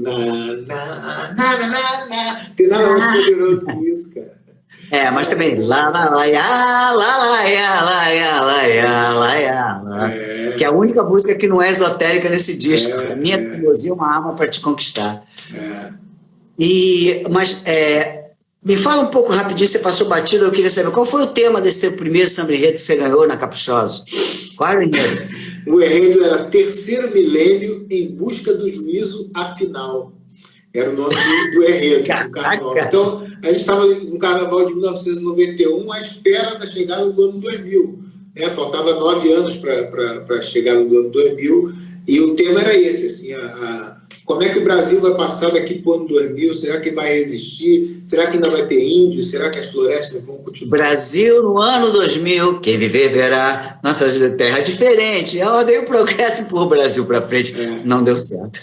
Speaker 2: Tem nada mais poderoso que isso, cara.
Speaker 1: Mas também lalaiá, lalaiá, lalaiá, lalaiá, que é a única música que não é esotérica nesse disco. Minha teimosia é uma arma para te conquistar. Mas me fala um pouco rapidinho, você passou batido, eu queria saber qual foi o tema desse teu primeiro samba enredo que você ganhou na Caprichosa? Qual era o enredo?
Speaker 2: O enredo era Terceiro Milênio em Busca do Juízo Afinal. Era o nome do enredo, do carnaval. Então, a gente estava no carnaval de 1991 à espera da chegada do ano 2000. Faltava 9 anos para a chegada do ano 2000, e o tema era esse, assim, como é que o Brasil vai passar daqui para o ano 2000? Será que vai resistir? Será que ainda vai ter índios? Será que as florestas vão continuar?
Speaker 1: Brasil no ano 2000, quem viver verá nossa terra diferente. Eu dei o progresso por Brasil para frente. Não deu certo.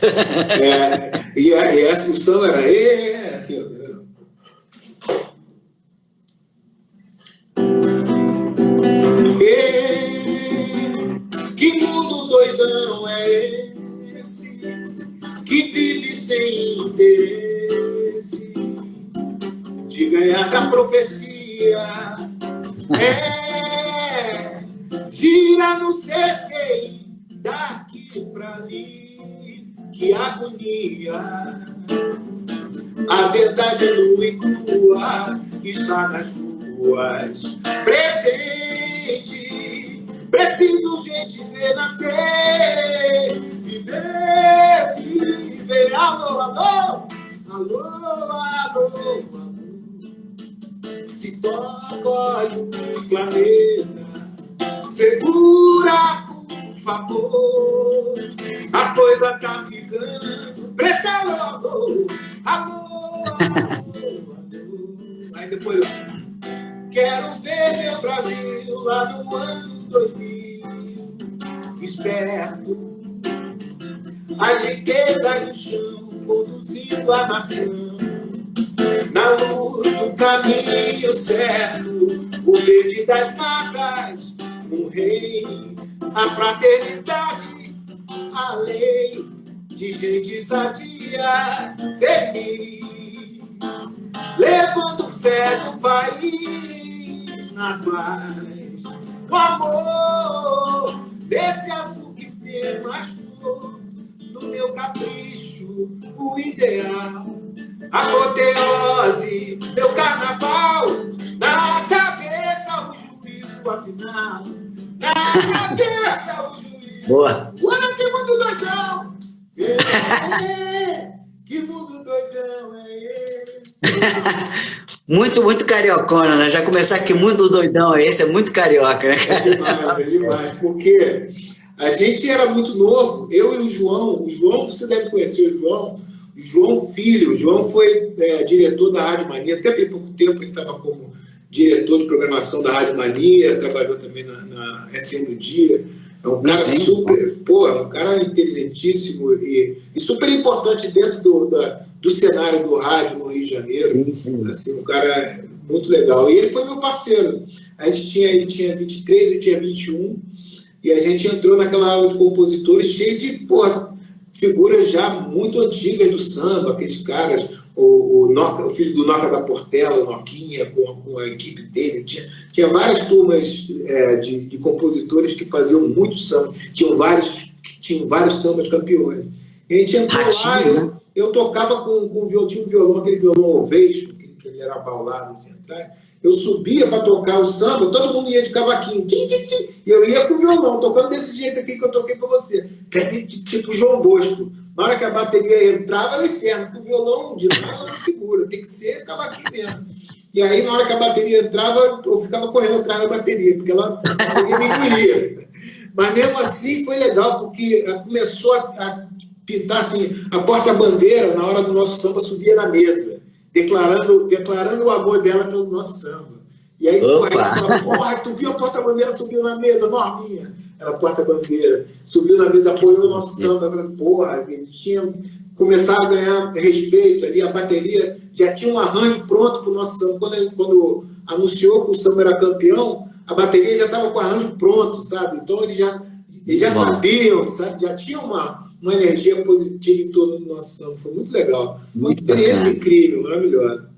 Speaker 2: E a discussão era... aqui, ó. interesse de ganhar da profecia. Gira no CTI, daqui pra ali, que agonia. A verdade é nua e crua, está nas ruas, presente. Preciso gente ver nascer, viver, viver. Alô, alô, alô, alô, alô. Se toca, olha o planeta, segura, por favor. A coisa tá ficando preta, alô, alô, alô, alô. Aí depois quero ver meu Brasil lá no ano 2000, esperto, a riqueza no chão, conduzindo a nação na luz do caminho certo, o verde das matas, um rei, a fraternidade, a lei de gente sadia, feliz, levando fé no país, na paz, no amor, desse azul que tem mais cor, no meu capricho, o ideal. Apoteose, meu carnaval, na cabeça o juízo afinal, na cabeça o juízo.
Speaker 1: Boa.
Speaker 2: Olha que mundo doidão! Que mundo doidão é esse?
Speaker 1: Muito, muito cariocona, né? Já começar aqui, muito doidão é esse, é muito carioca, né, cara?
Speaker 2: É demais, porque a gente era muito novo, eu e o João, você deve conhecer o João Filho. O João foi diretor da Rádio Mania, até bem pouco tempo ele estava como diretor de programação da Rádio Mania, trabalhou também na FM do Dia. É um cara um cara inteligentíssimo e super importante dentro do cenário do rádio no Rio de Janeiro.
Speaker 1: Sim, sim.
Speaker 2: Assim, um cara muito legal. E ele foi meu parceiro. Ele tinha 23, eu tinha 21, e a gente entrou naquela aula de compositores cheio de, figuras já muito antigas do samba, aqueles caras, o filho do Noca da Portela, o Noquinha, com a equipe dele. Tinha várias turmas de compositores que faziam muito samba, tinham vários sambas campeões. E a gente entrou lá, né? Eu tocava tinha um violão, aquele violão Oveixo, que ele era abaulado assim atrás. Eu subia para tocar o samba, todo mundo ia de cavaquinho, e eu ia com o violão, tocando desse jeito aqui que eu toquei para você, tipo João Bosco. Na hora que a bateria entrava, era o inferno, porque o violão de lá não segura, tem que ser cavaquinho mesmo. E aí, na hora que a bateria entrava, eu ficava correndo atrás da bateria, porque ela me engolia. Mas mesmo assim foi legal, porque começou a pintar assim, a porta-bandeira, na hora do nosso samba, subia na mesa, declarando o amor dela pelo nosso samba. E aí, aí falava, tu viu a porta-bandeira subiu na mesa, Norminha? Era a porta-bandeira, subiu na mesa, apoiou o nosso samba. Ele tinha começado a ganhar respeito ali, a bateria já tinha um arranjo pronto para o nosso samba. Quando anunciou que o samba era campeão, a bateria já estava com o arranjo pronto, sabe? Então eles já sabiam, sabe? Já tinha uma energia positiva em torno do nosso samba. Foi muito legal. Uma experiência incrível, maravilhosa.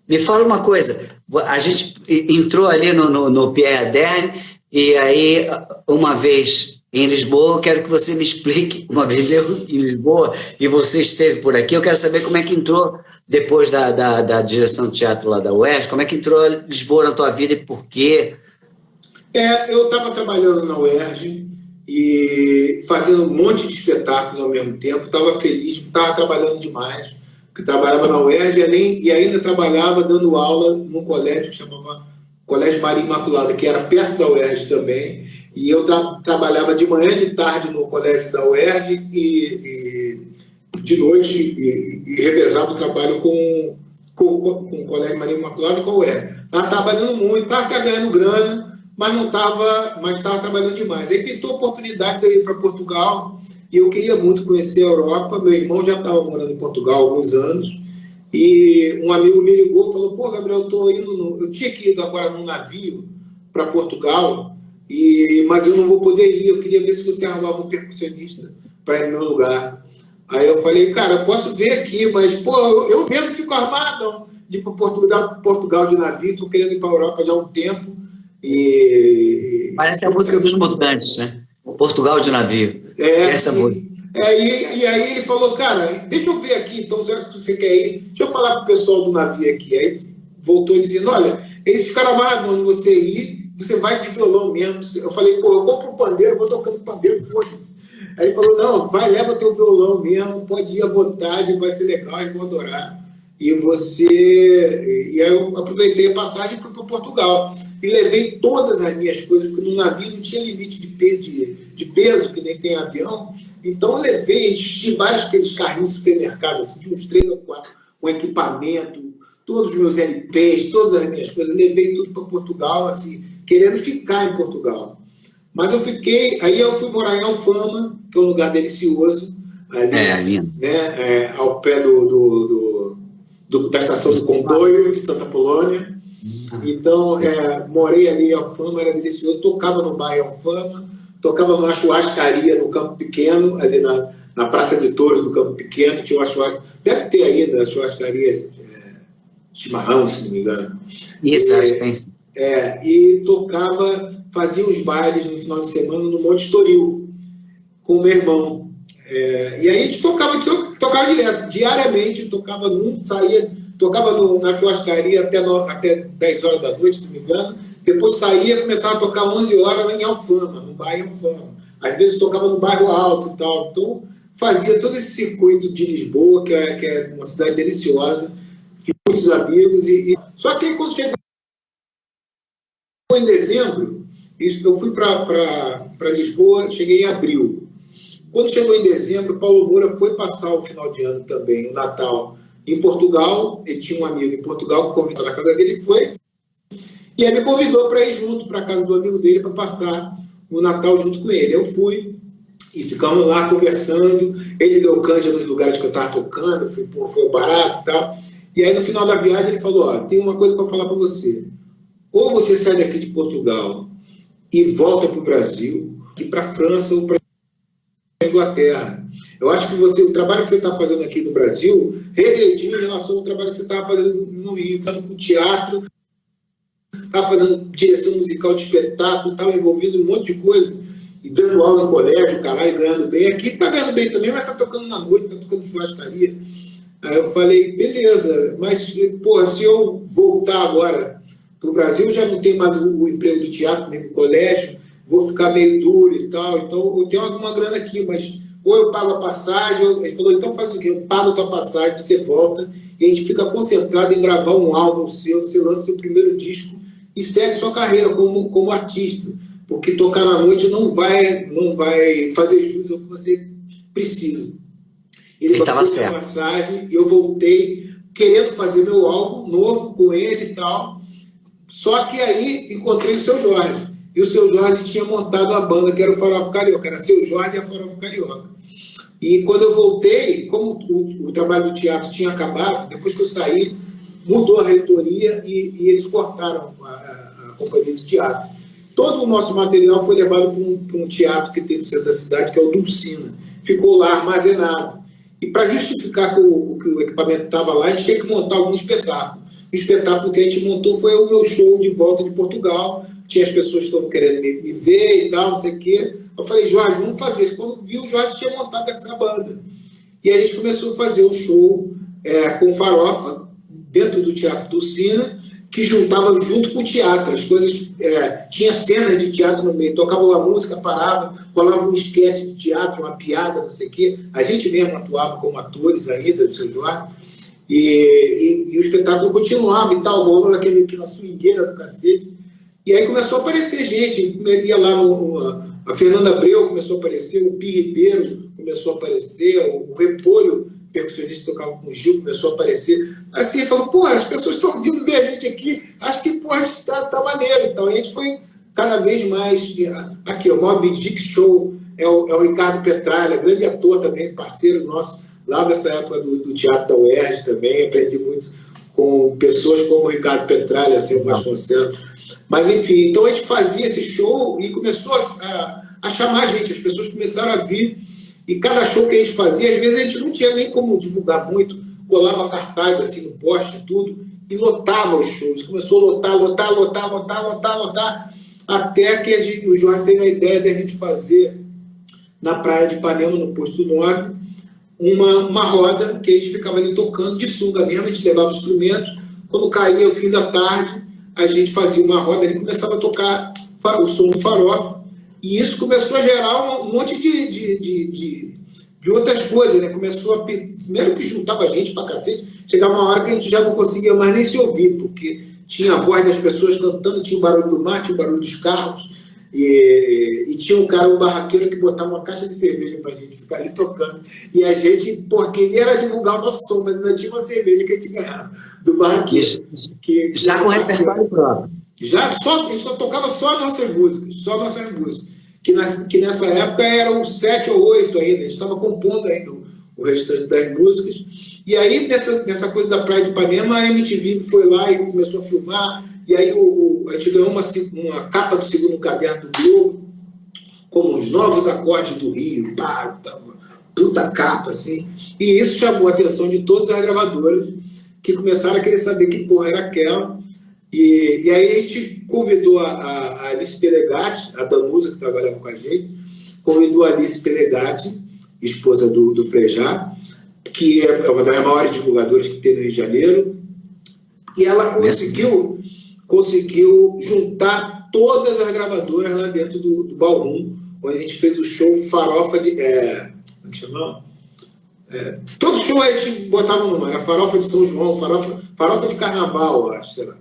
Speaker 1: Me fala uma coisa, a gente entrou ali no Pierre Aderne, e aí, uma vez em Lisboa, eu quero que você me explique, uma vez eu em Lisboa, e você esteve por aqui, eu quero saber como é que entrou, depois da direção de teatro lá da UERJ, como é que entrou Lisboa na tua vida e por quê?
Speaker 2: Eu estava trabalhando na UERJ, e fazendo um monte de espetáculos ao mesmo tempo, estava feliz, estava trabalhando demais, porque trabalhava na UERJ e ainda trabalhava dando aula num colégio que chamava Colégio Maria Imaculada, que era perto da UERJ também, e eu trabalhava de manhã e de tarde no colégio da UERJ e de noite e revezava o trabalho com o Colégio Maria Imaculada e com a UERJ. Estava trabalhando muito, estava ganhando grana, mas estava trabalhando demais. Aí pintou a oportunidade de eu ir para Portugal, e eu queria muito conhecer a Europa. Meu irmão já estava morando em Portugal há alguns anos, e um amigo me ligou e falou, Gabriel, eu tinha que ir agora num navio para Portugal, mas eu não vou poder ir, eu queria ver se você arrumava um percussionista para ir no meu lugar. Aí eu falei, cara, eu posso ver aqui, mas, pô, eu mesmo fico armado de ir para Portugal de navio, estou querendo ir para a Europa já há um tempo.
Speaker 1: Parece a música dos Mutantes, né? Portugal de navio. Essa música.
Speaker 2: E aí ele falou, cara, deixa eu ver aqui, então já que você quer ir, deixa eu falar com o pessoal do navio aqui. Aí voltou dizendo, olha, eles ficaram amarrados onde você ir, você vai de violão mesmo. Eu falei, pô, eu compro um pandeiro, vou tocando pandeiro, foda-se. Aí ele falou, não, vai, leva teu violão mesmo, pode ir à vontade, vai ser legal, eles vão adorar. E aí eu aproveitei a passagem e fui para Portugal. E levei todas as minhas coisas, porque no navio não tinha limite de peso, que nem tem avião. Então eu levei, enchi vários aqueles carrinhos de supermercado, assim, de uns 3 ou 4, com equipamento, todos os meus LPs, todas as minhas coisas, levei tudo para Portugal, assim, querendo ficar em Portugal. Mas eu fiquei, aí eu fui morar em Alfama, que é um lugar delicioso, ali, né, ao pé da estação do comboio, de Santa Polônia. Então, morei ali em Alfama, era delicioso, tocava no bar em Alfama, tocava numa churrascaria no Campo Pequeno, ali na Praça de Touros do Campo Pequeno, tinha uma churrascaria, deve ter ainda a churrascaria Chimarrão, se não me engano.
Speaker 1: Isso, acho que tem sim.
Speaker 2: E fazia os bailes no final de semana no Monte Estoril, com o meu irmão. E aí a gente tocava direto, diariamente, tocava na churrascaria até 10 horas da noite, se não me engano, depois saía e começava a tocar 11 horas lá em Alfama, no bairro Alfama. Às vezes tocava no bairro Alto e tal. Então fazia todo esse circuito de Lisboa, que é uma cidade deliciosa, fiz muitos amigos. Só que aí, quando chegou em dezembro, eu fui para Lisboa, cheguei em abril. Quando chegou em dezembro, Paulo Moura foi passar o final de ano também, o Natal, em Portugal. Ele tinha um amigo em Portugal que convidou na casa dele, foi. E aí me convidou para ir junto para a casa do amigo dele para passar o Natal junto com ele. Eu fui e ficamos lá conversando. Ele deu canja nos lugares que eu estava tocando, foi barato e tal. E aí no final da viagem ele falou, ó, tem uma coisa para falar para você. Ou você sai daqui de Portugal e volta para o Brasil, e para a França ou para a Inglaterra. Eu acho que o trabalho que você está fazendo aqui no Brasil regrediu em relação ao trabalho que você estava fazendo no Rio, ficando com teatro, estava fazendo direção musical de espetáculo, estava envolvido em um monte de coisa, e dando aula em colégio, caralho, ganhando bem. Aqui está ganhando bem também, mas está tocando na noite, está tocando churrascaria. Aí eu falei, beleza, mas, pô, se eu voltar agora para o Brasil, já não tenho mais o emprego do teatro, nem do colégio, vou ficar meio duro e tal, então eu tenho alguma grana aqui, mas ou eu pago a passagem, ele falou, então faz o quê? Eu pago a tua passagem, você volta, e a gente fica concentrado em gravar um álbum seu, você lança seu primeiro disco e segue sua carreira como artista, porque tocar na noite não vai fazer jus ao que você precisa. Ele
Speaker 1: estava certo.
Speaker 2: A passagem, e eu voltei querendo fazer meu álbum novo com ele e tal, só que aí encontrei o Seu Jorge. E o Seu Jorge tinha montado a banda que era o Farofa Carioca, era Seu Jorge e a Farofa Carioca. E quando eu voltei, como o trabalho do teatro tinha acabado, depois que eu saí, mudou a reitoria e eles cortaram a companhia de teatro. Todo o nosso material foi levado para um teatro que tem no centro da cidade, que é o Dulcina. Ficou lá armazenado. E para justificar que o equipamento estava lá, a gente tinha que montar algum espetáculo. O espetáculo que a gente montou foi o meu show de volta de Portugal. Tinha as pessoas que estavam querendo me ver e tal, não sei o quê. Eu falei, Jorge, vamos fazer isso. Quando vi, o Jorge tinha montado essa banda. E aí a gente começou a fazer um show com Farofa, dentro do Teatro Dulcina, que juntava junto com o teatro. As coisas... tinha cenas de teatro no meio. Tocava uma música, parava, rolava um esquete de teatro, uma piada, não sei o quê. A gente mesmo atuava como atores ainda, do Seu Jorge. E o espetáculo continuava e tal, rolando aquela swingueira do cacete. E aí começou a aparecer gente, ia lá a Fernanda Abreu começou a aparecer, o Pi Ribeiro começou a aparecer, o Repolho, percussionista que tocava com o Gil, começou a aparecer. Assim, falou, pô, as pessoas estão vindo ver a gente aqui, acho que, pô, tá maneiro. Então a gente foi cada vez mais... Aqui, o Mob Dick Show, é o Ricardo Petralha, grande ator também, parceiro nosso, lá dessa época do Teatro da UERJ também, aprendi muito com pessoas como o Ricardo Petralha, assim, o Vasconcelos. Mas, enfim, então a gente fazia esse show e começou a chamar a gente, as pessoas começaram a vir E cada show que a gente fazia, às vezes a gente não tinha nem como divulgar muito, colava cartaz assim no poste e tudo, e lotava os shows. Começou a lotar, até que o Jorge teve a ideia de a gente fazer na praia de Ipanema, no posto 9, uma roda que a gente ficava ali tocando de sunga mesmo, a gente levava os instrumentos, quando caía o fim da tarde, a gente fazia uma roda e começava a tocar o som do Farofa, e isso começou a gerar um monte de outras coisas, né? Começou primeiro que juntava gente pra cacete, chegava uma hora que a gente já não conseguia mais nem se ouvir, porque tinha a voz das pessoas cantando, tinha o barulho do mar, tinha o barulho dos carros, e tinha um barraqueiro que botava uma caixa de cerveja pra gente ficar ali tocando, e a gente, queria era divulgar o nosso som, mas ainda tinha uma cerveja que a gente ganhava do barraqueiro.
Speaker 1: Já com repertório próprio.
Speaker 2: A gente só tocava só nossas músicas, que nessa época eram 7 ou 8 ainda, a gente estava compondo ainda o restante das músicas. E aí, nessa coisa da Praia de Ipanema, a MTV foi lá e começou a filmar, e aí a gente ganhou uma capa do segundo caderno do Globo, como os novos acordes do Rio, pá, uma puta capa, assim. E isso chamou a atenção de todas as gravadoras, que começaram a querer saber que porra era aquela. E aí a gente convidou a Alice Pelegatti, a Danusa, que trabalhava com a gente, convidou a Alice Pelegatti, esposa do Frejá, que é uma das maiores divulgadoras que tem no Rio de Janeiro, e ela conseguiu juntar todas as gravadoras lá dentro do Ballroom, onde a gente fez o show Farofa de... como é que chamava? Todo show a gente botava no nome, era Farofa de São João, Farofa de Carnaval, acho, sei lá.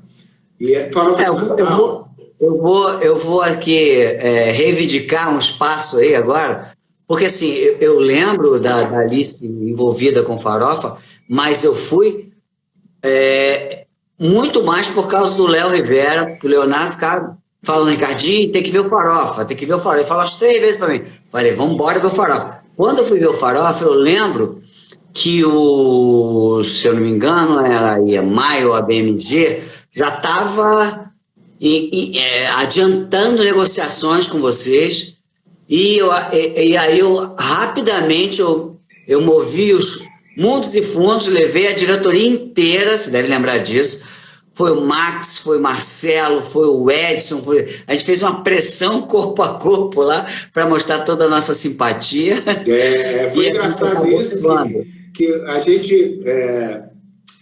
Speaker 2: E Farofa de Carnaval.
Speaker 1: Eu vou aqui reivindicar um espaço aí agora, porque assim, eu lembro da Alice envolvida com Farofa, mas eu fui muito mais por causa do Léo Rivera, porque o Leonardo ficava falando, Ricardinho, tem que ver o Farofa, tem que ver o Farofa. Ele falou umas 3 vezes para mim. Falei, vamos embora ver o Farofa. Quando eu fui ver o Farofa, eu lembro que se eu não me engano, era a EMI ou a BMG, já estava adiantando negociações com vocês, e aí eu rapidamente eu movi os mundos e fundos, levei a diretoria inteira, você deve lembrar disso, foi o Max, foi o Marcelo, foi o Edson, a gente fez uma pressão corpo a corpo lá para mostrar toda a nossa simpatia.
Speaker 2: Foi engraçado isso, que a gente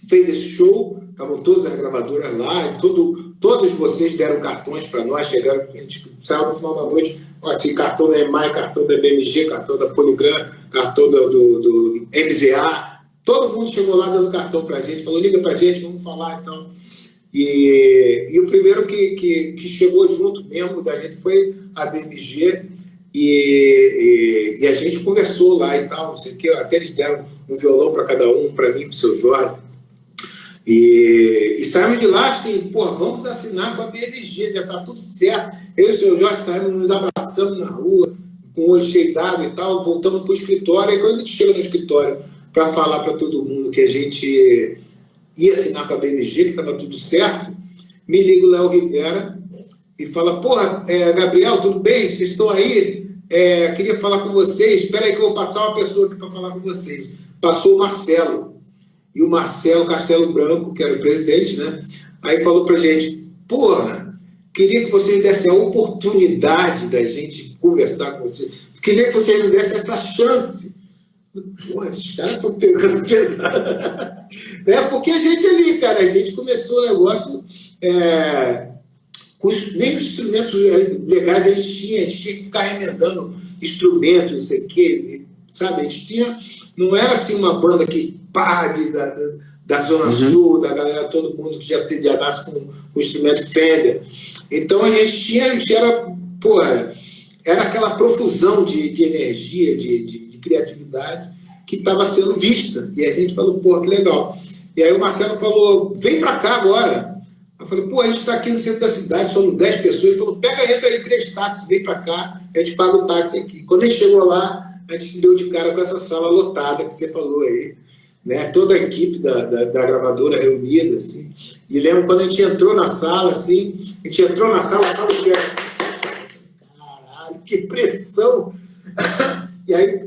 Speaker 2: fez esse show, estavam todas as gravadoras lá, todos vocês deram cartões para nós, chegaram, a gente saiu no final da noite, assim, cartão da EMAI, cartão da BMG, cartão da Polygram, cartão do MZA, todo mundo chegou lá dando cartão para a gente, falou, liga para a gente, vamos falar, então. E o primeiro que chegou junto mesmo da gente foi a BMG, e a gente conversou lá e tal, não sei o que, até eles deram um violão para cada um, para mim, para o seu Jorge. E saímos de lá assim, vamos assinar com a BMG, já está tudo certo. Eu e o seu Jorge saímos, nos abraçamos na rua, com o olho cheio d'água e tal, voltamos para o escritório. E quando a gente chega no escritório para falar para todo mundo que a gente ia assinar com a BMG, que estava tudo certo, me liga o Léo Rivera e fala, Gabriel, tudo bem? Vocês estão aí? Queria falar com vocês. Espera aí que eu vou passar uma pessoa aqui para falar com vocês. Passou o Marcelo. E o Marcelo Castelo Branco, que era o presidente, né? Aí falou pra gente, queria que vocês dessem a oportunidade da gente conversar com vocês. Queria que vocês me dessem essa chance. Esses caras estão pegando pesado. Porque a gente ali, cara, a gente começou o negócio nem os instrumentos legais a gente tinha que ficar remendando instrumentos, não sei o quê, sabe? A gente tinha... Não era assim uma banda que da Zona Sul, da galera, todo mundo que já nasce com o instrumento Fender. Então a gente era aquela profusão de energia, de criatividade que estava sendo vista. E a gente falou, que legal. E aí o Marcelo falou, vem para cá agora. Eu falei, a gente está aqui no centro da cidade, somos 10 pessoas. Ele falou, entra aí 3 táxis, vem para cá, a gente paga o táxi aqui. Quando a gente chegou lá, a gente se deu de cara com essa sala lotada que você falou aí, né? Toda a equipe da gravadora reunida, assim. E lembro quando a gente entrou na sala, assim, a sala de caralho, que pressão! E aí,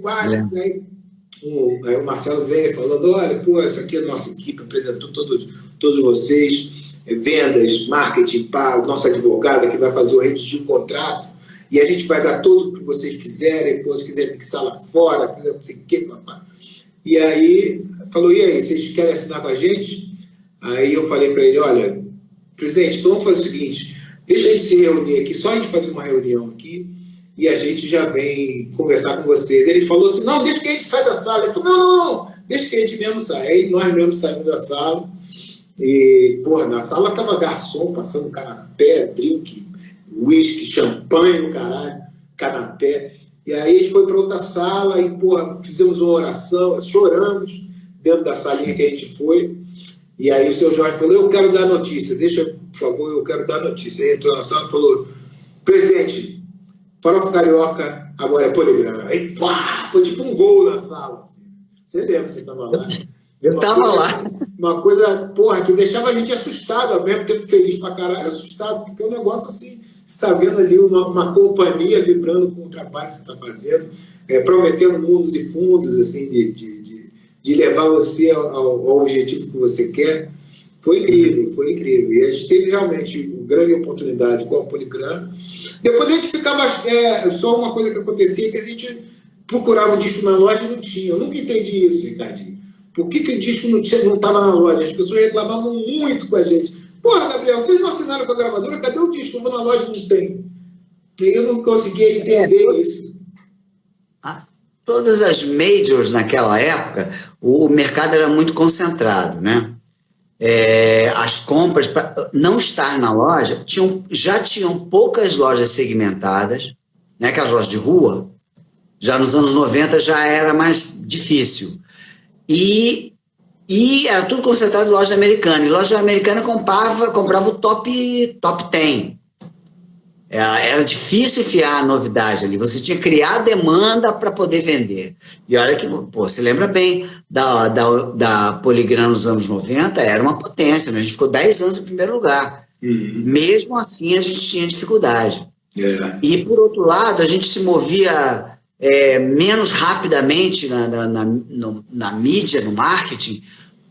Speaker 2: aí o Marcelo veio falando, olha, pô, essa aqui é a nossa equipe, apresentou todos vocês, vendas, marketing, nossa advogada que vai fazer o redigir o contrato, e a gente vai dar tudo o que vocês quiserem, pô, se quiserem mixar lá fora, não sei o que, papai. E aí, falou, e aí, vocês querem assinar com a gente? Aí eu falei para ele, olha, presidente, então vamos fazer o seguinte, deixa a gente se reunir aqui, só a gente fazer uma reunião aqui, e a gente já vem conversar com vocês. Ele falou assim, não, deixa que a gente saia da sala. Ele falou, não, deixa que a gente mesmo saia. Aí nós mesmos saímos da sala, e, porra, na sala tava garçom passando canapé, drink, whisky, champanhe, o caralho, canapé. E aí a gente foi para outra sala e, porra, fizemos uma oração, choramos dentro da salinha que a gente foi. E aí o seu Jorge falou, eu quero dar notícia, deixa, por favor, eu quero dar notícia. Aí entrou na sala e falou, presidente, Farofa Carioca agora é Poligrama. Aí, pá, foi tipo um gol na sala. Assim. Você lembra, você estava lá?
Speaker 1: Eu estava lá.
Speaker 2: Uma coisa, porra, que deixava a gente assustado, ao mesmo tempo feliz pra caralho, assustado, porque é um negócio assim, você está vendo ali uma companhia vibrando com o trabalho que você está fazendo, prometendo mundos e fundos, assim, de levar você ao objetivo que você quer. Foi incrível, foi incrível. E a gente teve realmente uma grande oportunidade com a Poligrama. Depois a gente ficava... só uma coisa que acontecia, que a gente procurava o disco na loja e não tinha. Eu nunca entendi isso, Ricardinho. Por que o disco não estava na loja? As pessoas reclamavam muito com a gente. Porra, Gabriel, vocês não assinaram com a gravadora? Cadê o disco? Eu vou na loja e não tem. E eu não conseguia entender isso.
Speaker 1: Todas as majors naquela época, o mercado era muito concentrado, né? As compras, para não estar na loja, já tinham poucas lojas segmentadas, né? Aquelas lojas de rua, já nos anos 90 já era mais difícil. E era tudo concentrado em loja americana. E loja americana comprava o top 10. Era difícil enfiar a novidade ali. Você tinha que criar demanda para poder vender. E olha que, pô, você lembra bem da Poligrama nos anos 90, era uma potência, né? A gente ficou 10 anos em primeiro lugar. Uhum. Mesmo assim, a gente tinha dificuldade. E, por outro lado, a gente se movia menos rapidamente na mídia, no marketing,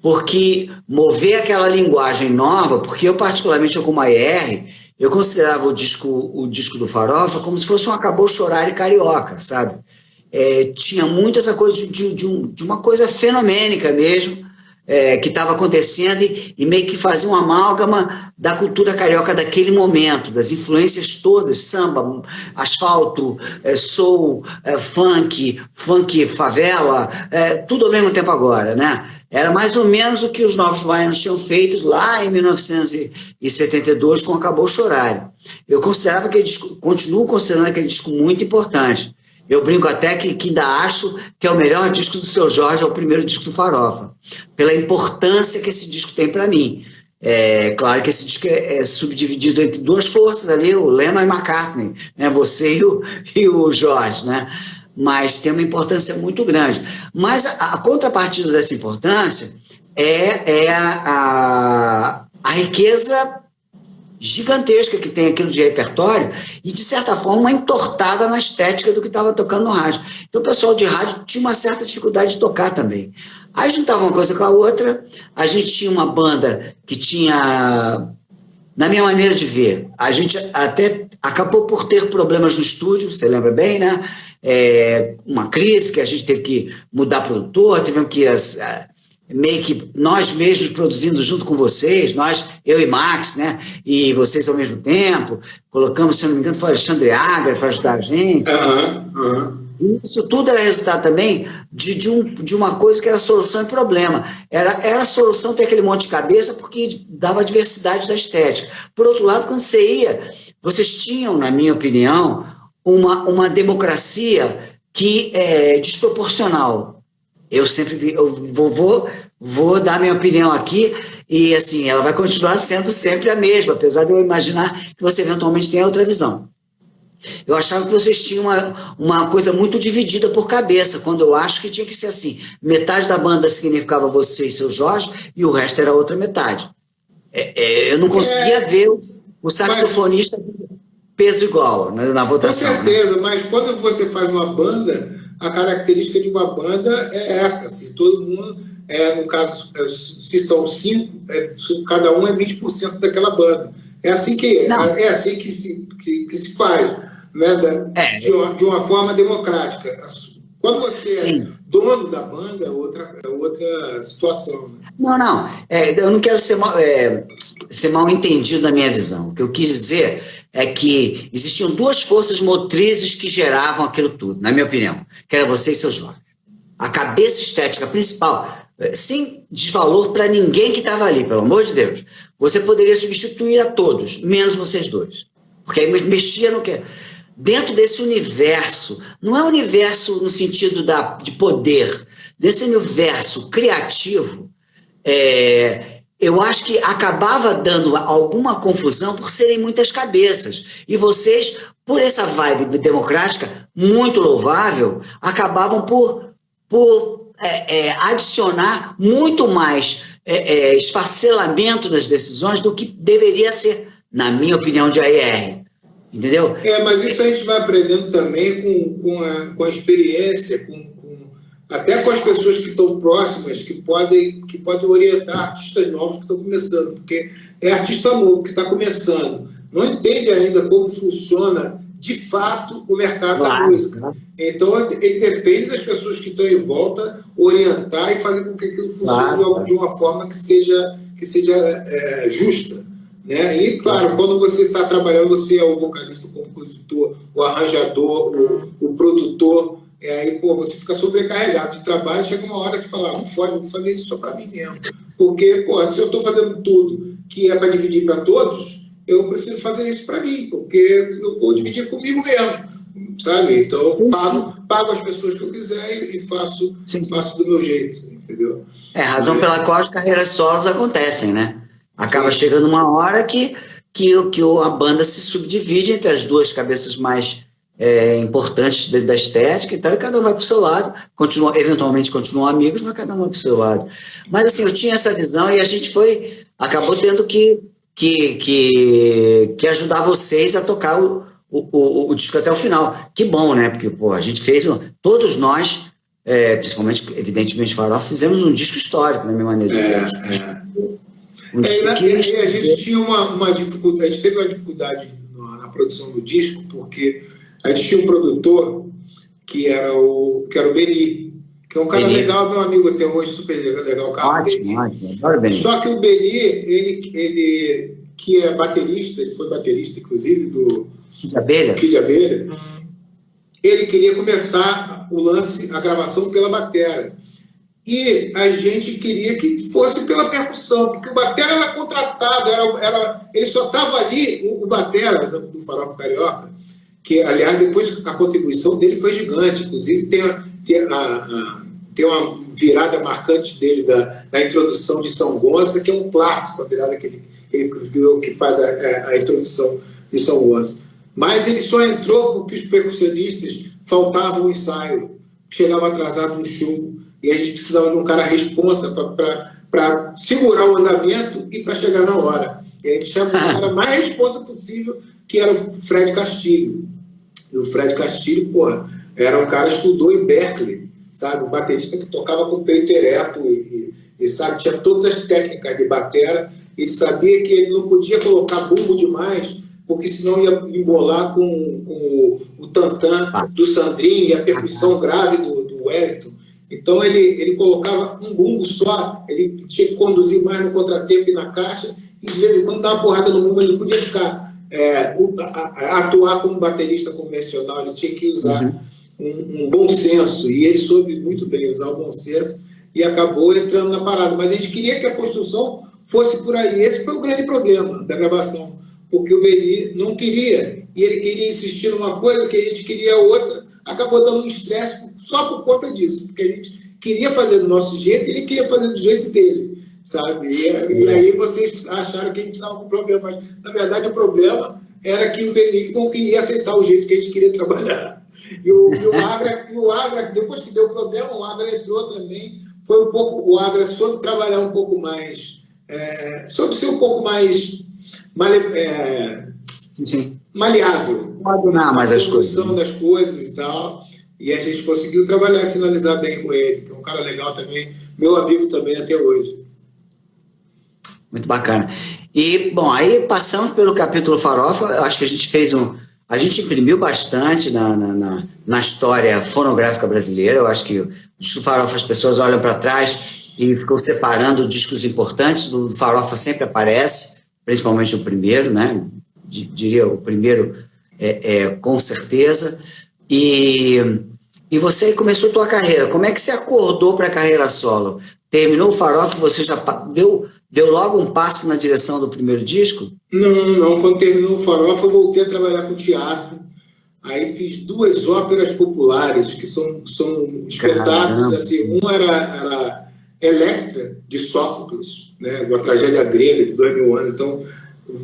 Speaker 1: porque mover aquela linguagem nova, porque eu, particularmente, como AER, eu considerava o disco do Farofa como se fosse um acabou chorar e carioca, sabe? Tinha muito essa coisa de uma coisa fenomênica mesmo, que estava acontecendo e meio que fazia um amálgama da cultura carioca daquele momento, das influências todas, samba, asfalto, soul, funk favela, tudo ao mesmo tempo agora, né? Era mais ou menos o que os Novos Baianos tinham feito lá em 1972 com Acabou Chorar. Eu considerava aquele disco, continuo considerando aquele disco muito importante. Eu brinco até que ainda acho que é o melhor disco do Seu Jorge, é o primeiro disco do Farofa, pela importância que esse disco tem para mim. Claro que esse disco é subdividido entre duas forças ali, o Lennon e McCartney, né? Você e o Jorge, né? Mas tem uma importância muito grande. Mas a contrapartida dessa importância é a riqueza gigantesca que tem aquilo de repertório e, de certa forma, uma entortada na estética do que estava tocando no rádio. Então, o pessoal de rádio tinha uma certa dificuldade de tocar também. Aí juntava uma coisa com a outra, a gente tinha uma banda que tinha, na minha maneira de ver, a gente até acabou por ter problemas no estúdio, você lembra bem, né? Uma crise que a gente teve que mudar produtor, tivemos que meio que nós mesmos produzindo junto com vocês, eu e Max, né? E vocês ao mesmo tempo, colocamos, se não me engano, foi o Alexandre Agra para ajudar a gente. E isso tudo era resultado também de uma coisa que era solução e problema. Era a solução ter aquele monte de cabeça porque dava a diversidade da estética. Por outro lado, quando você ia, vocês tinham, na minha opinião, uma democracia que é desproporcional. Eu sempre vou dar minha opinião aqui e, assim, ela vai continuar sendo sempre a mesma, apesar de eu imaginar que você eventualmente tenha outra visão. Eu achava que vocês tinham uma coisa muito dividida por cabeça, quando eu acho que tinha que ser assim. Metade da banda significava você e Seu Jorge e o resto era outra metade. Eu não conseguia ver o saxofonista peso igual, né, na votação.
Speaker 2: Com certeza, né? Mas quando você faz uma banda, a característica de uma banda é essa, assim, todo mundo, no caso, se são 5, cada um é 20% daquela banda. É assim que assim que se faz, né, de uma forma democrática. Quando você é dono da banda, é outra situação. Né?
Speaker 1: Não. Eu não quero ser mal entendido na minha visão. O que eu quis dizer é que existiam 2 forças motrizes que geravam aquilo tudo, na minha opinião, que era você e seu Jorge. A cabeça estética principal, sem desvalor para ninguém que estava ali, pelo amor de Deus. Você poderia substituir a todos, menos vocês 2. Porque aí mexia no que... Dentro desse universo, não é um universo no sentido de poder, desse universo criativo, eu acho que acabava dando alguma confusão por serem muitas cabeças. E vocês, por essa vibe democrática muito louvável, acabavam por adicionar muito mais esfacelamento nas decisões do que deveria ser, na minha opinião, de AER. Entendeu?
Speaker 2: Mas isso a gente vai aprendendo também com a experiência, até com as pessoas que estão próximas, que podem orientar artistas novos que estão começando, porque é artista novo que está começando, não entende ainda como funciona de fato o mercado da música. Então ele depende das pessoas que estão em volta orientar e fazer com que aquilo funcione de uma forma que seja justa. Né? E, claro, quando você está trabalhando, você é o vocalista, o compositor, o arranjador, o produtor, aí você fica sobrecarregado de trabalho, chega uma hora que você fala, não pode, vou fazer isso só para mim mesmo. Porque, se eu estou fazendo tudo que é para dividir para todos, eu prefiro fazer isso para mim, porque eu vou dividir comigo mesmo, sabe? Então, pago as pessoas que eu quiser e faço do meu jeito, entendeu?
Speaker 1: Razão pela qual as carreiras solos acontecem, né? Acaba chegando uma hora que a banda se subdivide entre as 2 cabeças mais importantes da estética e tal, e cada um vai para o seu lado, eventualmente continuam amigos, mas cada um vai para o seu lado. Mas assim, eu tinha essa visão e a gente acabou tendo que ajudar vocês a tocar o disco até o final. Que bom, né? Porque a gente fez, todos nós, principalmente, evidentemente, Farofa, fizemos um disco histórico, na minha maneira de ver.
Speaker 2: A gente tinha uma dificuldade, a gente teve uma dificuldade na produção do disco, porque a gente tinha um produtor que era o Beni, que é um cara legal, meu amigo até hoje, super legal.
Speaker 1: Ótimo.
Speaker 2: Só que o Beni, ele que é baterista, ele foi baterista, inclusive, do
Speaker 1: Kid Abelha,
Speaker 2: ele queria começar a gravação pela batera. E a gente queria que fosse pela percussão, porque o batera era contratado, ele só estava ali, o batera do Farofa Carioca, que, aliás, depois a contribuição dele foi gigante, inclusive tem uma virada marcante dele da introdução de São Gonça, que é um clássico, a virada que faz a introdução de São Gonça. Mas ele só entrou porque os percussionistas faltavam um ensaio, chegavam atrasados no show, e a gente precisava de um cara responsa para segurar o andamento e para chegar na hora. E a gente chamou o cara mais responsa possível, que era o Fred Castilho. E o Fred Castilho, era um cara que estudou em Berkeley, sabe? Um baterista que tocava com o peito ereto e sabe, tinha todas as técnicas de batera. Ele sabia que ele não podia colocar bumbo demais, porque senão ia embolar com o tantã do Sandrinho e a percussão grave do Wellington. Então ele colocava um bumbo só, ele tinha que conduzir mais no contratempo e na caixa, e de vez em quando dava uma porrada no bumbo, ele não podia ficar, atuar como baterista convencional, ele tinha que usar um bom senso, e ele soube muito bem usar o bom senso, e acabou entrando na parada. Mas a gente queria que a construção fosse por aí. Esse foi o grande problema da gravação, porque o Beni não queria, e ele queria insistir numa coisa que a gente queria outra, acabou dando um estresse só por conta disso, porque a gente queria fazer do nosso jeito e ele queria fazer do jeito dele, sabe? E aí vocês acharam que a gente estava com problema, mas na verdade o problema era que o Beni não queria aceitar o jeito que a gente queria trabalhar. E o Agra, depois que deu problema, o Agra entrou também, foi um pouco, o Agra soube trabalhar um pouco mais, soube ser um pouco mais maleável.
Speaker 1: Modernar mais as coisas.
Speaker 2: Das coisas e tal. e a gente conseguiu trabalhar e finalizar bem com ele, que é um cara legal também, meu amigo também até hoje.
Speaker 1: Muito bacana. E, bom, aí passamos pelo capítulo Farofa, eu acho que a gente fez a gente imprimiu bastante na história fonográfica brasileira. Eu acho que o disco Farofa, as pessoas olham para trás e ficam separando discos importantes. Do Farofa sempre aparece, principalmente o primeiro, né? Diria o primeiro com certeza. E você começou a tua carreira. Como é que você acordou para a carreira solo? Terminou o Farofa, você já deu logo um passo na direção do primeiro disco?
Speaker 2: Não. Quando terminou o Farofa, eu voltei a trabalhar com teatro. Aí fiz 2 óperas populares, que são espetáculos. Assim, uma era Electra, de Sófocles, né, uma tragédia grega de 2000 anos. Então,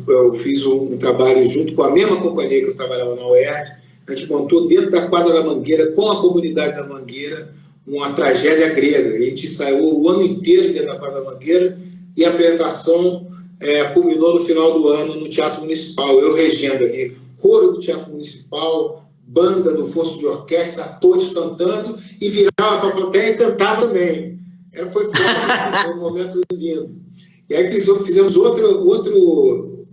Speaker 2: eu fiz um trabalho junto com a mesma companhia que eu trabalhava na UERJ. A gente montou dentro da quadra da Mangueira, com a comunidade da Mangueira, uma tragédia grega. A gente ensaiou o ano inteiro dentro da quadra da Mangueira e a apresentação culminou no final do ano no Teatro Municipal. Eu regendo ali, coro do Teatro Municipal, banda no fosso de orquestra, atores cantando, e virava para a plateia e cantava também. Foi um momento lindo. E aí fizemos outro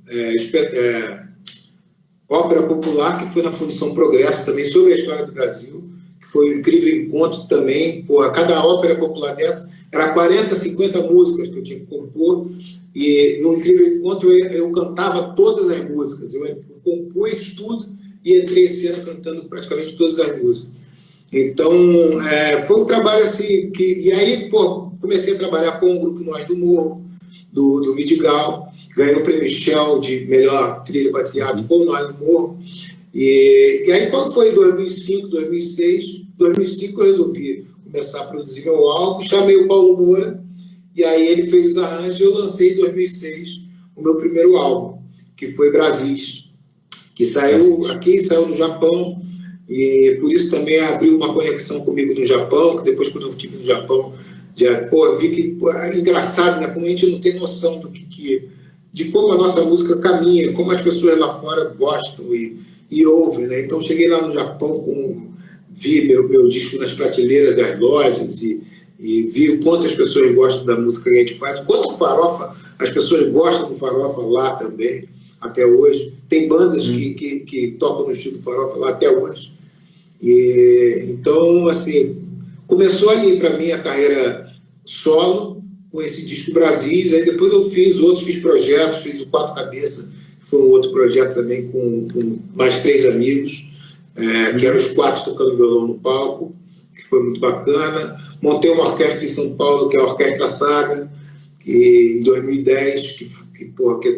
Speaker 2: ópera popular, que foi na Fundição Progresso, também sobre a história do Brasil, que foi um incrível encontro também. Cada ópera popular dessa era 40, 50 músicas que eu tinha que compor, e no incrível encontro eu cantava todas as músicas. Eu compus tudo e entrei esse ano cantando praticamente todas as músicas. Então, foi um trabalho assim, e aí comecei a trabalhar com o grupo Nós do Morro, do Vidigal, ganhou o prêmio Shell de melhor trilha para teatro com o Nós do Morro. E aí, quando foi em 2005, 2006, 2005 eu resolvi começar a produzir meu álbum, chamei o Paulo Moura, e aí ele fez os arranjos, e eu lancei em 2006 o meu primeiro álbum, que foi Brasis, que saiu aqui, saiu no Japão, e por isso também abriu uma conexão comigo no Japão, que depois, quando eu estive no Japão, eu vi que é engraçado, né, como a gente não tem noção de como a nossa música caminha, como as pessoas lá fora gostam e ouvem, né? Então, cheguei lá no Japão, vi meu disco nas prateleiras das lojas e vi o quanto as pessoas gostam da música que a gente faz, o quanto Farofa, as pessoas gostam do Farofa lá também, até hoje. Tem bandas que tocam no estilo Farofa lá até hoje. Então, assim, começou ali para mim a carreira solo, com esse disco Brasis. Aí depois eu fiz projetos, fiz o Quatro Cabeças, que foi um outro projeto também com mais 3 amigos, que eram os 4 tocando violão no palco, que foi muito bacana. Montei uma orquestra em São Paulo, que é a Orquestra Saga, em 2010, que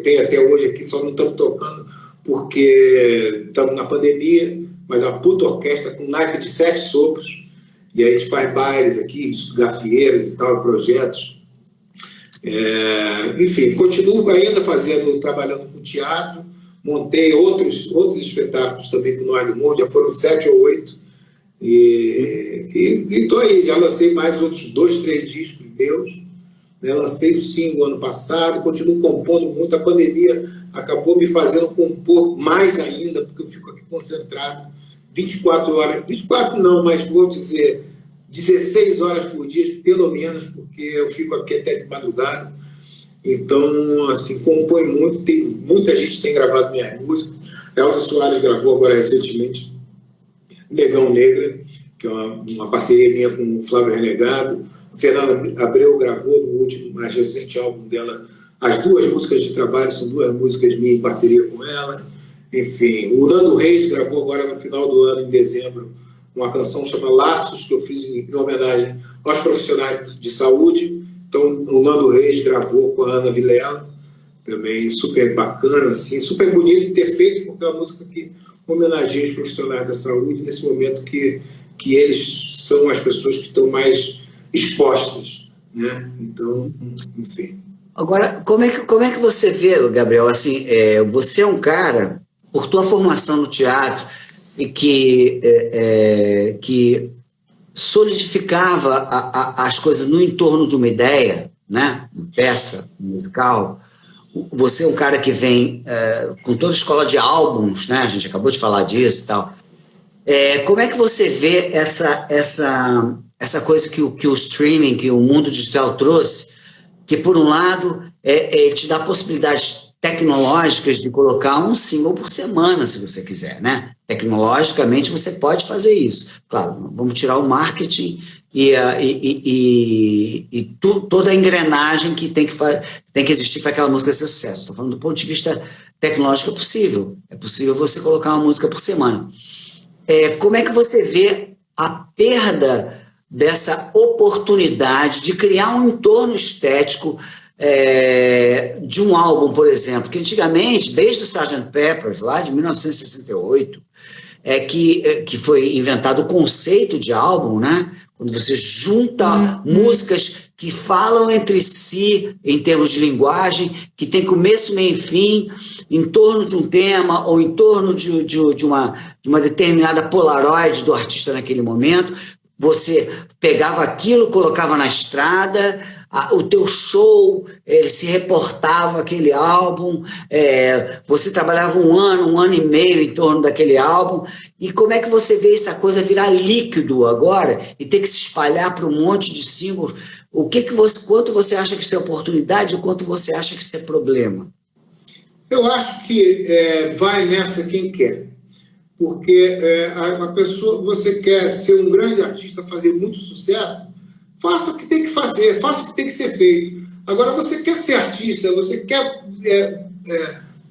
Speaker 2: tem até hoje aqui, só não estamos tocando porque estamos na pandemia, mas é uma puta orquestra com naipe de 7 sopros, e aí a gente faz bailes aqui, gafieiras e tal, projetos. Enfim, continuo ainda trabalhando com teatro, montei outros espetáculos também com Nós do Morro, já foram 7 ou 8, e estou aí, já lancei mais outros 2, 3 discos meus, né? Lancei o single ano passado, continuo compondo muito. A pandemia acabou me fazendo compor mais ainda, porque eu fico aqui concentrado 24 horas, 24 não, mas vou dizer 16 horas por dia, pelo menos, porque eu fico aqui até de madrugada. Então, assim, compõe muito, muita gente tem gravado minhas músicas. Elza Soares gravou agora recentemente Negão Negra, que é uma parceria minha com o Flávio Renegado. A Fernanda Abreu gravou no último, mais recente álbum dela, as 2 músicas de trabalho, são 2 músicas minhas em parceria com ela. Enfim, o Nando Reis gravou agora no final do ano, em dezembro, uma canção chamada Laços, que eu fiz em homenagem aos profissionais de saúde. Então, o Nando Reis gravou com a Ana Vilela, também super bacana, assim, super bonito de ter feito, porque é uma música que homenageia os profissionais da saúde nesse momento que eles são as pessoas que estão mais expostas, né? Então, enfim.
Speaker 1: Agora, como é que você vê, Gabriel, assim, você é um cara, por tua formação no teatro, e que solidificava as coisas no entorno de uma ideia, né? Uma peça musical. Você é um cara que vem com toda a escola de álbuns, né? A gente acabou de falar disso e tal. Como é que você vê essa coisa que o streaming, que o mundo digital trouxe, que por um lado te dá possibilidades tecnológicas de colocar um single por semana, se você quiser, né? Tecnologicamente você pode fazer isso. Claro, vamos tirar o marketing toda a engrenagem que tem que existir para aquela música ser sucesso. Estou falando do ponto de vista tecnológico, é possível você colocar uma música por semana. Como é que você vê a perda dessa oportunidade de criar um entorno estético de um álbum, por exemplo, que antigamente, desde o Sgt. Pepper's, lá de 1968, que foi inventado o conceito de álbum, né? Quando você junta músicas que falam entre si em termos de linguagem, que tem começo, meio e fim, em torno de um tema ou em torno de uma determinada polaroid do artista naquele momento, você pegava aquilo, colocava na estrada, o teu show, ele se reportava aquele álbum, você trabalhava um ano e meio em torno daquele álbum, e como é que você vê essa coisa virar líquido agora e ter que se espalhar para um monte de símbolos? Quanto você acha que isso é oportunidade e quanto você acha que isso é problema?
Speaker 2: Eu acho que vai nessa quem quer. Porque a pessoa, você quer ser um grande artista, fazer muito sucesso, faça o que tem que fazer, faça o que tem que ser feito. Agora, você quer ser artista, você quer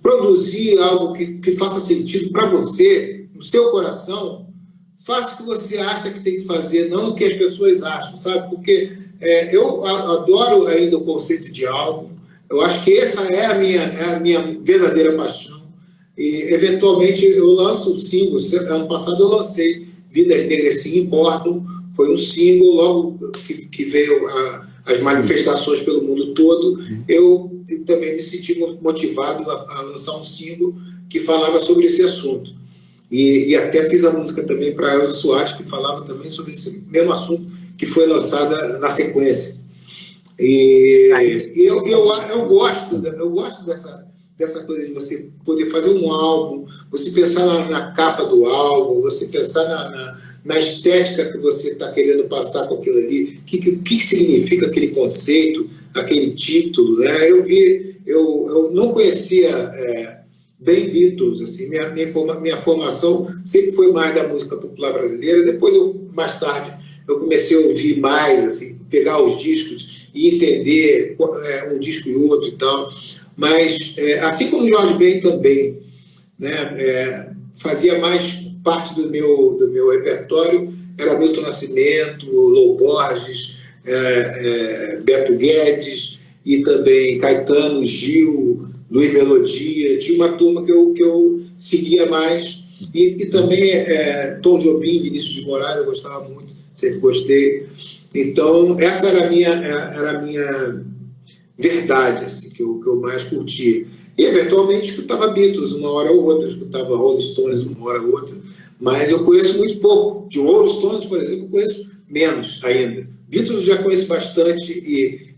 Speaker 2: produzir algo que faça sentido para você, no seu coração, faça o que você acha que tem que fazer, não o que as pessoas acham, sabe? Porque eu adoro ainda o conceito de álbum, eu acho que essa é a minha verdadeira paixão. E, eventualmente, eu lanço um single. Ano passado eu lancei Vidas Negras Se Importam. Foi um single, logo que veio as manifestações pelo mundo todo. Eu também me senti motivado a lançar um single que falava sobre esse assunto. E até fiz a música também para Elza Soares, que falava também sobre esse mesmo assunto, que foi lançada na sequência. E eu gosto dessa coisa de você poder fazer um álbum, você pensar na capa do álbum, você pensar na estética que você está querendo passar com aquilo ali, o que significa aquele conceito, aquele título, né? Eu não conhecia bem Beatles, assim, minha formação sempre foi mais da música popular brasileira. Depois, mais tarde, eu comecei a ouvir mais, assim, pegar os discos e entender um disco e outro e tal. Mas, assim como o Jorge Ben também, né, fazia mais parte do meu repertório, era Milton Nascimento, Lô Borges, Beto Guedes, e também Caetano, Gil, Luiz Melodia. Tinha uma turma que eu seguia mais, e também Tom Jobim, Vinícius de Moraes, eu gostava muito, sempre gostei. Então, essa era a minha verdade, assim, que eu mais curtia. E, eventualmente, escutava Beatles uma hora ou outra, escutava Rolling Stones uma hora ou outra, mas eu conheço muito pouco. De Rolling Stones, por exemplo, eu conheço menos ainda. Beatles eu já conheço bastante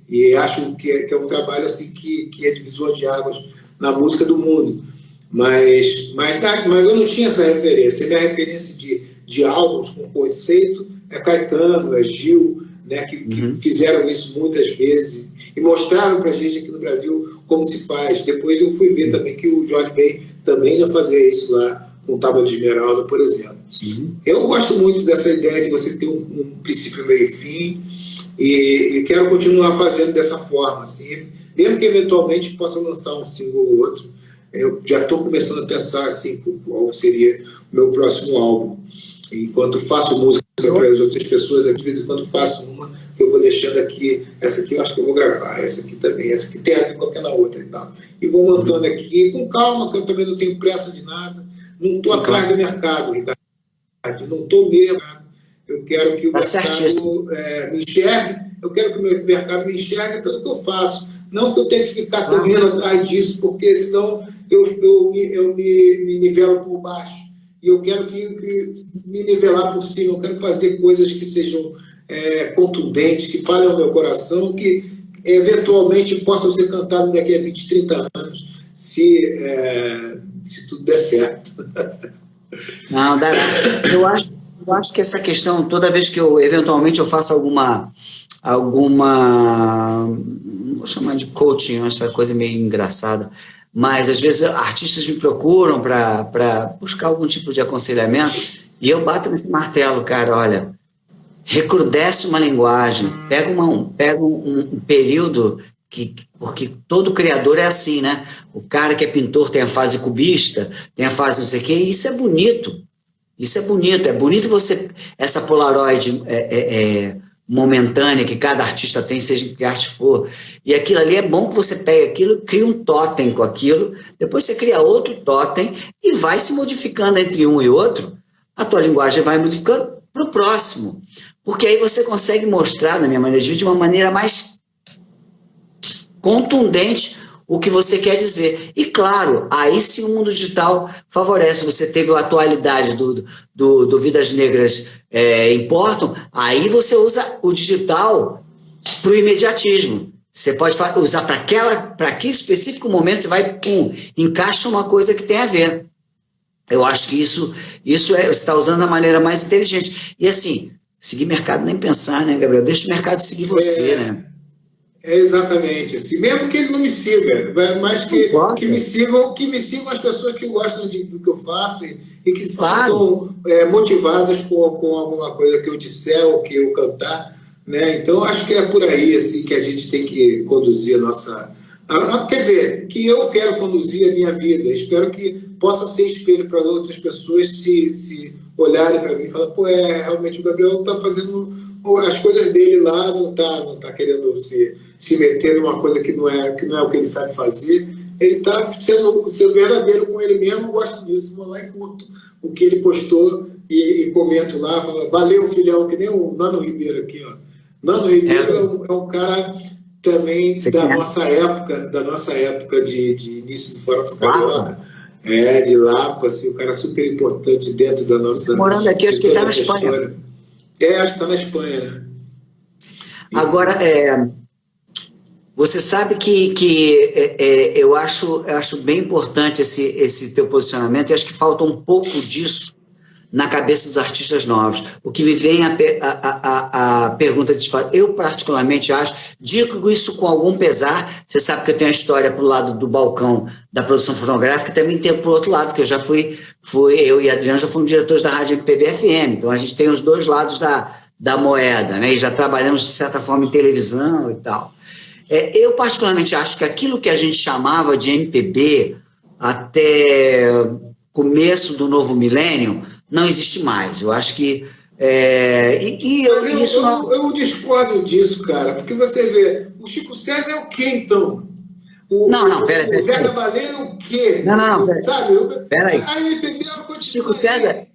Speaker 2: e acho que é um trabalho assim, que é divisor de águas na música do mundo. Mas eu não tinha essa referência. A minha referência de álbuns com conceito é Caetano, é Gil, né, que fizeram isso muitas vezes e mostraram para a gente aqui no Brasil como se faz. Depois eu fui ver também que o Jorge Ben também já fazia isso lá com Tábua de Esmeralda, por exemplo. Sim. Eu gosto muito dessa ideia de você ter um princípio, meio e fim, e quero continuar fazendo dessa forma, assim, mesmo que eventualmente possa lançar um single ou outro. Eu já estou começando a pensar assim, qual seria o meu próximo álbum. Enquanto faço música para as outras pessoas, aqui, de vez em quando faço uma que eu vou deixando aqui. Essa aqui eu acho que eu vou gravar, essa aqui também, essa aqui tem a ver com aquela outra e tal. E vou montando aqui com calma, que eu também não tenho pressa de nada. Não estou atrás do mercado, Ricardo. Não estou mesmo. Eu quero que o mercado me enxergue, eu quero que o meu mercado me enxergue pelo que eu faço. Não que eu tenha que ficar correndo atrás disso, porque senão eu me nivelo por baixo. E eu quero que me nivelar por cima. Eu quero fazer coisas que sejam contundentes, que falem ao meu coração, que eventualmente possam ser cantadas daqui a 20, 30 anos, se tudo der certo.
Speaker 1: Não, dará. Eu acho que essa questão, toda vez que eu, eventualmente, eu faço alguma, não vou chamar de coaching, essa coisa meio engraçada, mas às vezes artistas me procuram para buscar algum tipo de aconselhamento e eu bato nesse martelo, cara, olha, recrudesce uma linguagem, pega um período porque todo criador é assim, né? O cara que é pintor tem a fase cubista, tem a fase não sei o quê, e isso é bonito. Isso é bonito você, essa polaroid momentânea que cada artista tem, seja que arte for, e aquilo ali é bom que você pegue aquilo, cria um totem com aquilo, depois você cria outro totem e vai se modificando entre um e outro, a tua linguagem vai modificando para o próximo, porque aí você consegue mostrar, na minha maneira de ver, de uma maneira mais contundente o que você quer dizer. E claro, aí sim o mundo digital favorece. Você teve a atualidade do Vidas Negras Importam, aí você usa o digital para o imediatismo. Você pode usar para aquele específico momento, você vai, encaixa uma coisa que tem a ver. Eu acho que isso você está usando da maneira mais inteligente. E assim, seguir mercado nem pensar, né, Gabriel? Deixa o mercado seguir você, né?
Speaker 2: Exatamente, assim, mesmo que ele não me siga, mas que me sigam as pessoas que gostam do que eu faço e que se sintam motivadas com alguma coisa que eu disser ou que eu cantar, né? Então acho que é por aí assim que a gente tem que conduzir a nossa, quer dizer, que eu quero conduzir a minha vida. Espero que possa ser espelho para outras pessoas se olharem para mim e falar, pô, realmente o Gabriel está fazendo as coisas dele lá, não tá querendo se meter numa coisa que não é o que ele sabe fazer. Ele está sendo verdadeiro com ele mesmo. Gosto disso, vou lá e curto o que ele postou e comento lá, falo, valeu, filhão, que nem o Nano Ribeiro aqui, ó. Nano Ribeiro é um cara também da nossa época de início do Fora Carioca. De Lapa, assim, um cara super importante dentro da nossa...
Speaker 1: Morando aqui, acho que está na Espanha.
Speaker 2: Acho que está na Espanha, né?
Speaker 1: Agora, você sabe que eu acho bem importante esse teu posicionamento, e acho que falta um pouco disso na cabeça dos artistas novos. O que me vem a pergunta de te fazer, eu particularmente acho, digo isso com algum pesar, você sabe que eu tenho a história para o lado do balcão da produção fonográfica, e também tem para o outro lado, que eu já eu e Adriano já fomos diretores da Rádio MPB FM, então a gente tem os dois lados da moeda, né? E já trabalhamos de certa forma em televisão e tal. Eu particularmente acho que aquilo que a gente chamava de MPB até começo do novo milênio não existe mais. Eu acho que
Speaker 2: eu discordo disso, cara, porque você vê, o Chico César é o quê, então? O Zé Cabaleiro é o quê?
Speaker 1: Não,
Speaker 2: peraí.
Speaker 1: Chico César...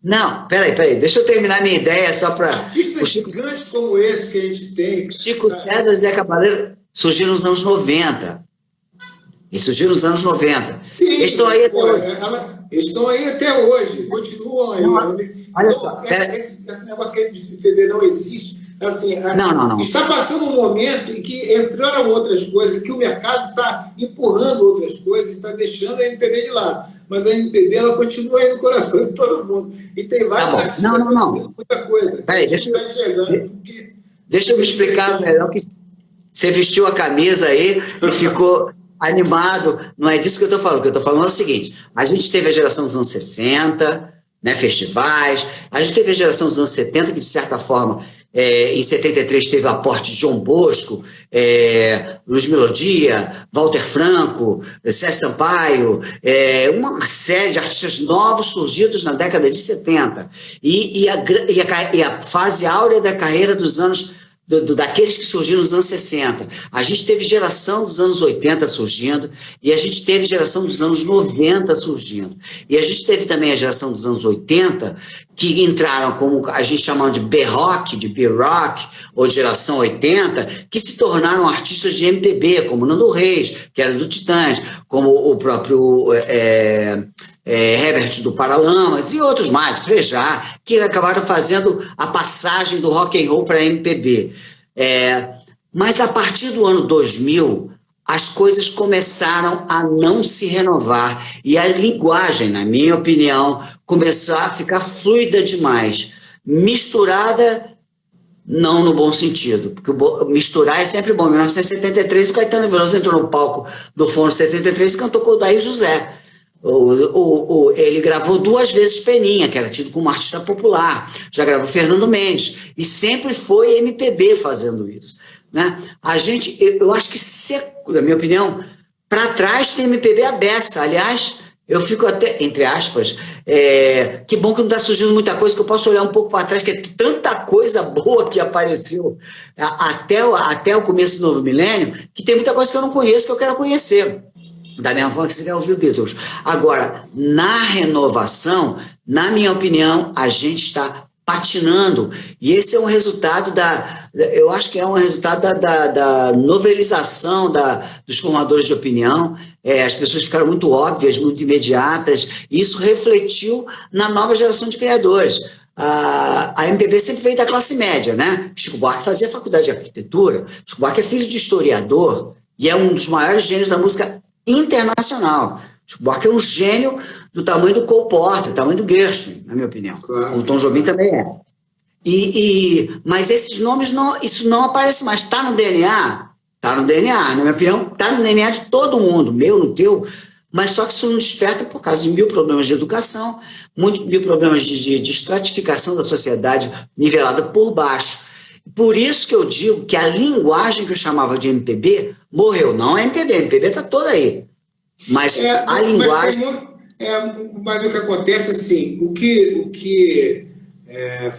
Speaker 1: Não, peraí, deixa eu terminar minha ideia só para...
Speaker 2: Artistas grandes como esse que a gente tem...
Speaker 1: Chico César e Zé Cabaleiro surgiram nos anos 90.
Speaker 2: Sim,
Speaker 1: eles estão aí até hoje.
Speaker 2: Eles estão aí até hoje, continuam aí.
Speaker 1: Olha só,
Speaker 2: esse negócio que a MPB não existe, assim,
Speaker 1: não.
Speaker 2: Está passando um momento em que entraram outras coisas, que o mercado está empurrando outras coisas, está deixando a MPB de lado. Mas a MPB, ela continua aí no coração de todo mundo. E tem vários artistas fazendo muita coisa.
Speaker 1: Peraí, deixa eu me explicar melhor, que você vestiu a camisa aí e ficou animado. Não é disso que eu estou falando. O que eu estou falando é o seguinte, a gente teve a geração dos anos 60, né, festivais, a gente teve a geração dos anos 70, que de certa forma, em 73 teve o aporte de João Bosco, Luiz Melodia, Walter Franco, Sérgio Sampaio, uma série de artistas novos surgidos na década de 70. E a fase áurea da carreira dos anos daqueles que surgiram nos anos 60. A gente teve geração dos anos 80 surgindo, e a gente teve geração dos anos 90 surgindo. E a gente teve também a geração dos anos 80, que entraram como a gente chamava de B-Rock, de B-Rock, ou geração 80, que se tornaram artistas de MPB, como Nando Reis, que era do Titãs, como o próprio Herbert do Paralamas e outros mais, Frejá, que acabaram fazendo a passagem do rock and roll para MPB. Mas a partir do ano 2000, as coisas começaram a não se renovar e a linguagem, na minha opinião, começou a ficar fluida demais, misturada, não no bom sentido, porque misturar é sempre bom. Em 1973, o Caetano Veloso entrou no palco do Fórum 73 e cantou com o Daí José. Ele gravou 2 vezes Peninha, que era tido como artista popular, já gravou Fernando Mendes, e sempre foi MPB fazendo isso, né? Eu acho que, na minha opinião, para trás tem MPB a beça. Aliás, eu fico até, entre aspas, que bom que não está surgindo muita coisa, que eu posso olhar um pouco para trás, que é tanta coisa boa que apareceu até o começo do novo milênio, que tem muita coisa que eu não conheço, que eu quero conhecer. Da mesma forma que você quer ouvir o Beatles. Agora, na renovação, na minha opinião, a gente está patinando. E esse é um resultado eu acho que é um resultado da novelização dos formadores de opinião. As pessoas ficaram muito óbvias, muito imediatas, e isso refletiu na nova geração de criadores. A MPB sempre veio da classe média, né? Chico Buarque fazia faculdade de arquitetura, Chico Buarque é filho de historiador e é um dos maiores gênios da música internacional. Chico Buarque é um gênio do tamanho do Cole Porter, do tamanho do Gershwin, na minha opinião. Claro. O Tom Jobim também é. Mas esses nomes, isso não aparece mais. Está no DNA? Está no DNA, na minha opinião, está no DNA de todo mundo, meu, no teu, mas só que isso não desperta por causa de 1000 problemas de educação, 1000 problemas de estratificação da sociedade nivelada por baixo. Por isso que eu digo que a linguagem que eu chamava de MPB morreu. Não é MPB, MPB está toda aí. Mas a linguagem...
Speaker 2: Mas o que acontece, assim, o que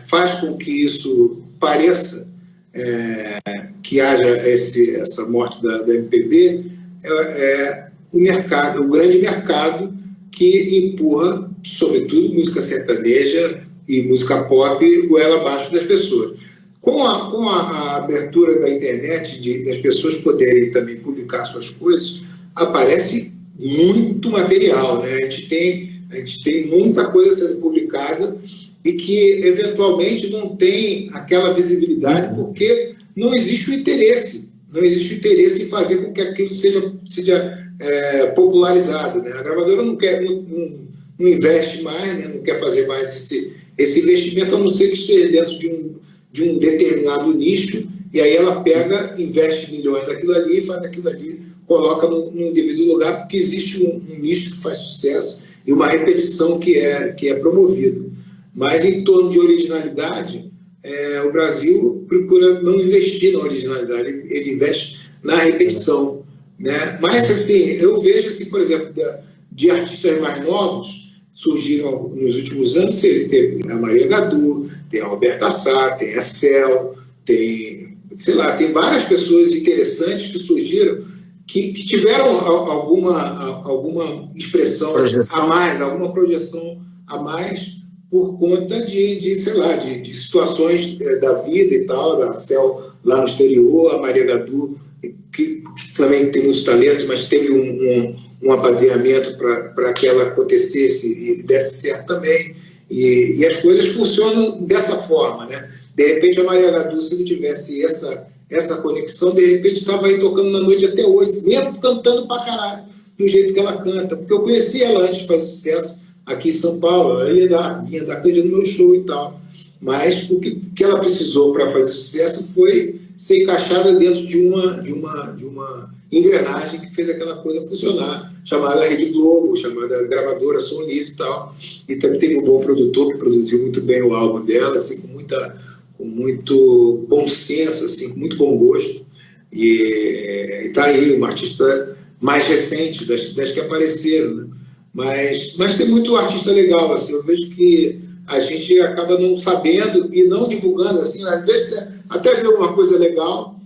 Speaker 2: faz com que isso pareça que haja essa morte da MPB é o mercado, o grande mercado que empurra, sobretudo, música sertaneja e música pop goela abaixo das pessoas. Com a abertura da internet, das pessoas poderem também publicar suas coisas, aparece muito material, né? A gente tem muita coisa sendo publicada e que, eventualmente, não tem aquela visibilidade porque não existe o interesse. Não existe o interesse em fazer com que aquilo seja popularizado, né? A gravadora não investe mais, né? Não quer fazer mais esse investimento, a não ser que esteja dentro de um determinado nicho, e aí ela investe milhões naquilo ali, faz aquilo ali, coloca num devido lugar, porque existe um nicho que faz sucesso e uma repetição que é promovido. Mas em torno de originalidade, o Brasil procura não investir na originalidade, ele investe na repetição, né? Mas, assim, eu vejo, assim, por exemplo, de artistas mais novos, surgiram nos últimos anos, teve a Maria Gadu, tem a Roberta Sá, tem a Cel, tem várias pessoas interessantes que surgiram, que tiveram alguma expressão a mais, alguma projeção a mais, por conta de situações da vida e tal, a Cel lá no exterior, a Maria Gadu, que também tem muitos talentos, mas teve um apadrinhamento para que ela acontecesse e desse certo também. E as coisas funcionam dessa forma, né? De repente, a Maria Gadu, se não tivesse essa conexão, de repente estava aí tocando na noite até hoje, mesmo cantando pra caralho, do jeito que ela canta. Porque eu conheci ela antes de fazer sucesso aqui em São Paulo, ela vinha da Cândia no meu show e tal. Mas o que ela precisou para fazer sucesso foi ser encaixada dentro de uma engrenagem que fez aquela coisa funcionar, chamada Rede Globo, chamada gravadora Som Livre e tal. E também teve um bom produtor que produziu muito bem o álbum dela, assim, com muito bom senso, assim, com muito bom gosto. E tá aí, uma artista mais recente das que apareceram, né? Mas tem muito artista legal, assim, eu vejo que a gente acaba não sabendo e não divulgando, assim, às vezes até vê uma coisa legal,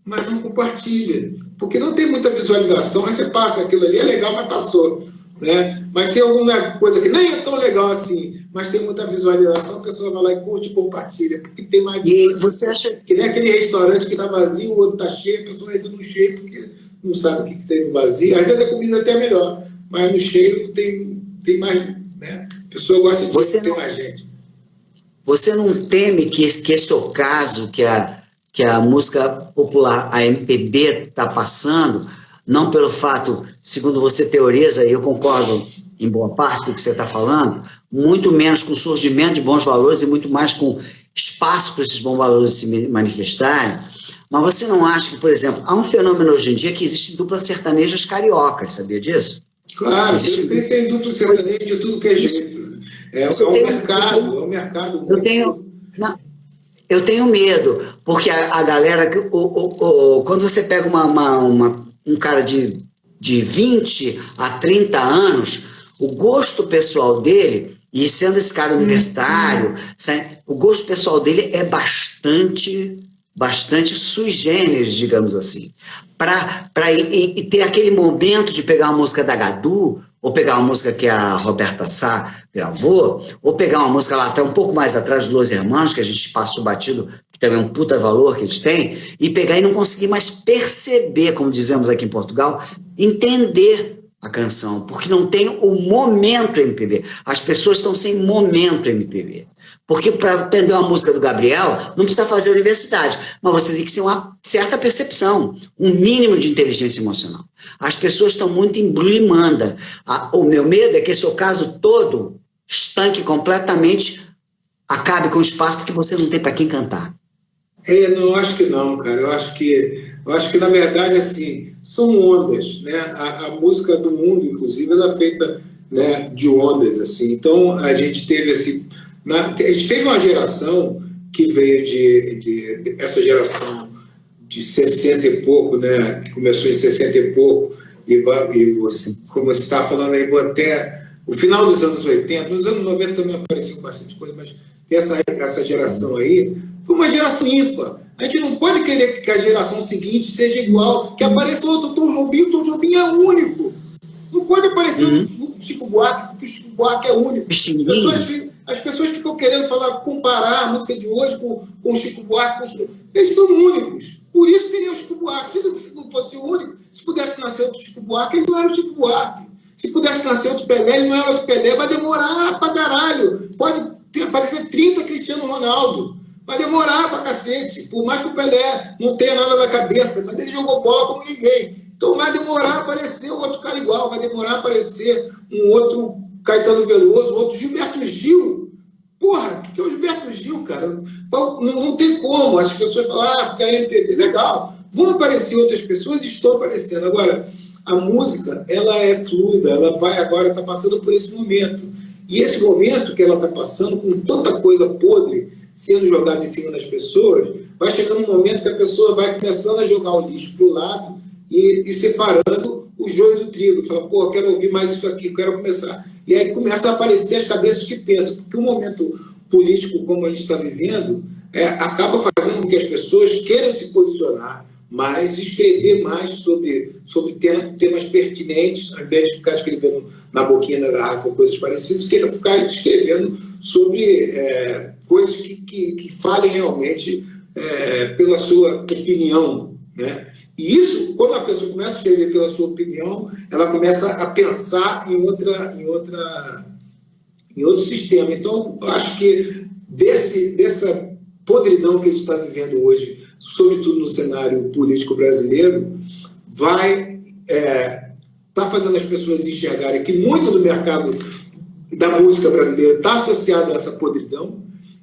Speaker 2: mas não compartilha, porque não tem muita visualização, aí você passa aquilo ali, é legal, mas passou, né? Mas se alguma coisa que nem é tão legal assim, mas tem muita visualização, a pessoa vai lá e curte e compartilha, porque tem mais...
Speaker 1: E você acha...
Speaker 2: Que nem aquele restaurante que está vazio, o outro está cheio, a pessoa entra no cheio porque não sabe o que tem no vazio, às vezes a comida até é melhor, mas no cheio tem mais, né? A pessoa gosta de ter mais gente.
Speaker 1: Você não teme que esse ocaso que a música popular, a MPB, está passando, não pelo fato, segundo você teoriza, e eu concordo em boa parte do que você está falando, muito menos com o surgimento de bons valores e muito mais com espaço para esses bons valores se manifestarem. Mas você não acha que, por exemplo, há um fenômeno hoje em dia que existe duplas sertanejas cariocas, sabia disso?
Speaker 2: Claro, tem duplo sertanejo de tudo que é jeito. É um mercado.
Speaker 1: Eu tenho medo, porque a galera, quando você pega um cara de 20 a 30 anos, o gosto pessoal dele, e sendo esse cara universitário, o gosto pessoal dele é bastante sui generis, digamos assim. E ter aquele momento de pegar uma música da Gadu, ou pegar uma música que a Roberta Sá gravou, ou pegar uma música lá até um pouco mais atrás do Los Hermanos, que a gente passou batido, que também é um puta valor que eles têm, e pegar e não conseguir mais perceber, como dizemos aqui em Portugal, entender a canção, porque não tem o momento MPB. As pessoas estão sem momento MPB. Porque para aprender uma música do Gabriel, não precisa fazer universidade, mas você tem que ter uma certa percepção, um mínimo de inteligência emocional. As pessoas estão muito embrulhimanda. O meu medo é que esse ocaso todo estanque completamente, acabe com o espaço, porque você não tem para quem cantar.
Speaker 2: Não, acho que não, cara. Eu acho que na verdade, assim, são ondas, né? A música do mundo, inclusive, ela é feita, né, de ondas, assim. Então, a gente teve a gente teve uma geração que veio de essa geração de 60 e pouco, né, que começou em 60 e pouco, e como você está falando aí, até o final dos anos 80, nos anos 90 também apareceu bastante coisa, mas essa geração aí foi uma geração ímpar. A gente não pode querer que a geração seguinte seja igual, que apareça outro Tom Jobim. O Tom Jobim é único. Não pode aparecer o Chico Buarque, porque o Chico Buarque é único. As pessoas ficam querendo comparar a música de hoje com o Chico Buarque. Eles são únicos. Por isso teria o Chico Buarque. Se não fosse o único, se pudesse nascer outro Chico Buarque, ele não era o Chico Buarque. Se pudesse nascer outro Pelé, ele não era outro Pelé. Vai demorar pra caralho. Pode aparecer 30 Cristiano Ronaldo. Vai demorar pra cacete. Por mais que o Pelé não tenha nada na cabeça, mas ele jogou bola como ninguém. Então vai demorar a aparecer outro cara igual, vai demorar a aparecer um outro Caetano Veloso, outro Gilberto Gil. Porra, o que é o Gilberto Gil, cara? Não tem como. As pessoas falam, porque a MPB, legal. Vão aparecer outras pessoas e estão aparecendo. Agora, a música, ela é fluida, ela vai agora, está passando por esse momento. E esse momento que ela está passando, com tanta coisa podre sendo jogada em cima das pessoas, vai chegando um momento que a pessoa vai começando a jogar o lixo para o lado e separando o joio do trigo. Fala, pô, eu quero ouvir mais isso aqui, quero começar. E aí começa a aparecer as cabeças que pensam, porque o momento político como a gente está vivendo acaba fazendo com que as pessoas queiram se posicionar mais, escrever mais sobre temas pertinentes, ao invés de ficar escrevendo na boquinha da garrafa ou coisas parecidas, queiram ficar escrevendo sobre coisas que falem realmente pela sua opinião, né? E isso, quando a pessoa começa a escrever pela sua opinião, ela começa a pensar em outro sistema. Então, eu acho que dessa podridão que a gente está vivendo hoje, sobretudo no cenário político brasileiro, vai tá fazendo as pessoas enxergarem que muito do mercado da música brasileira está associado a essa podridão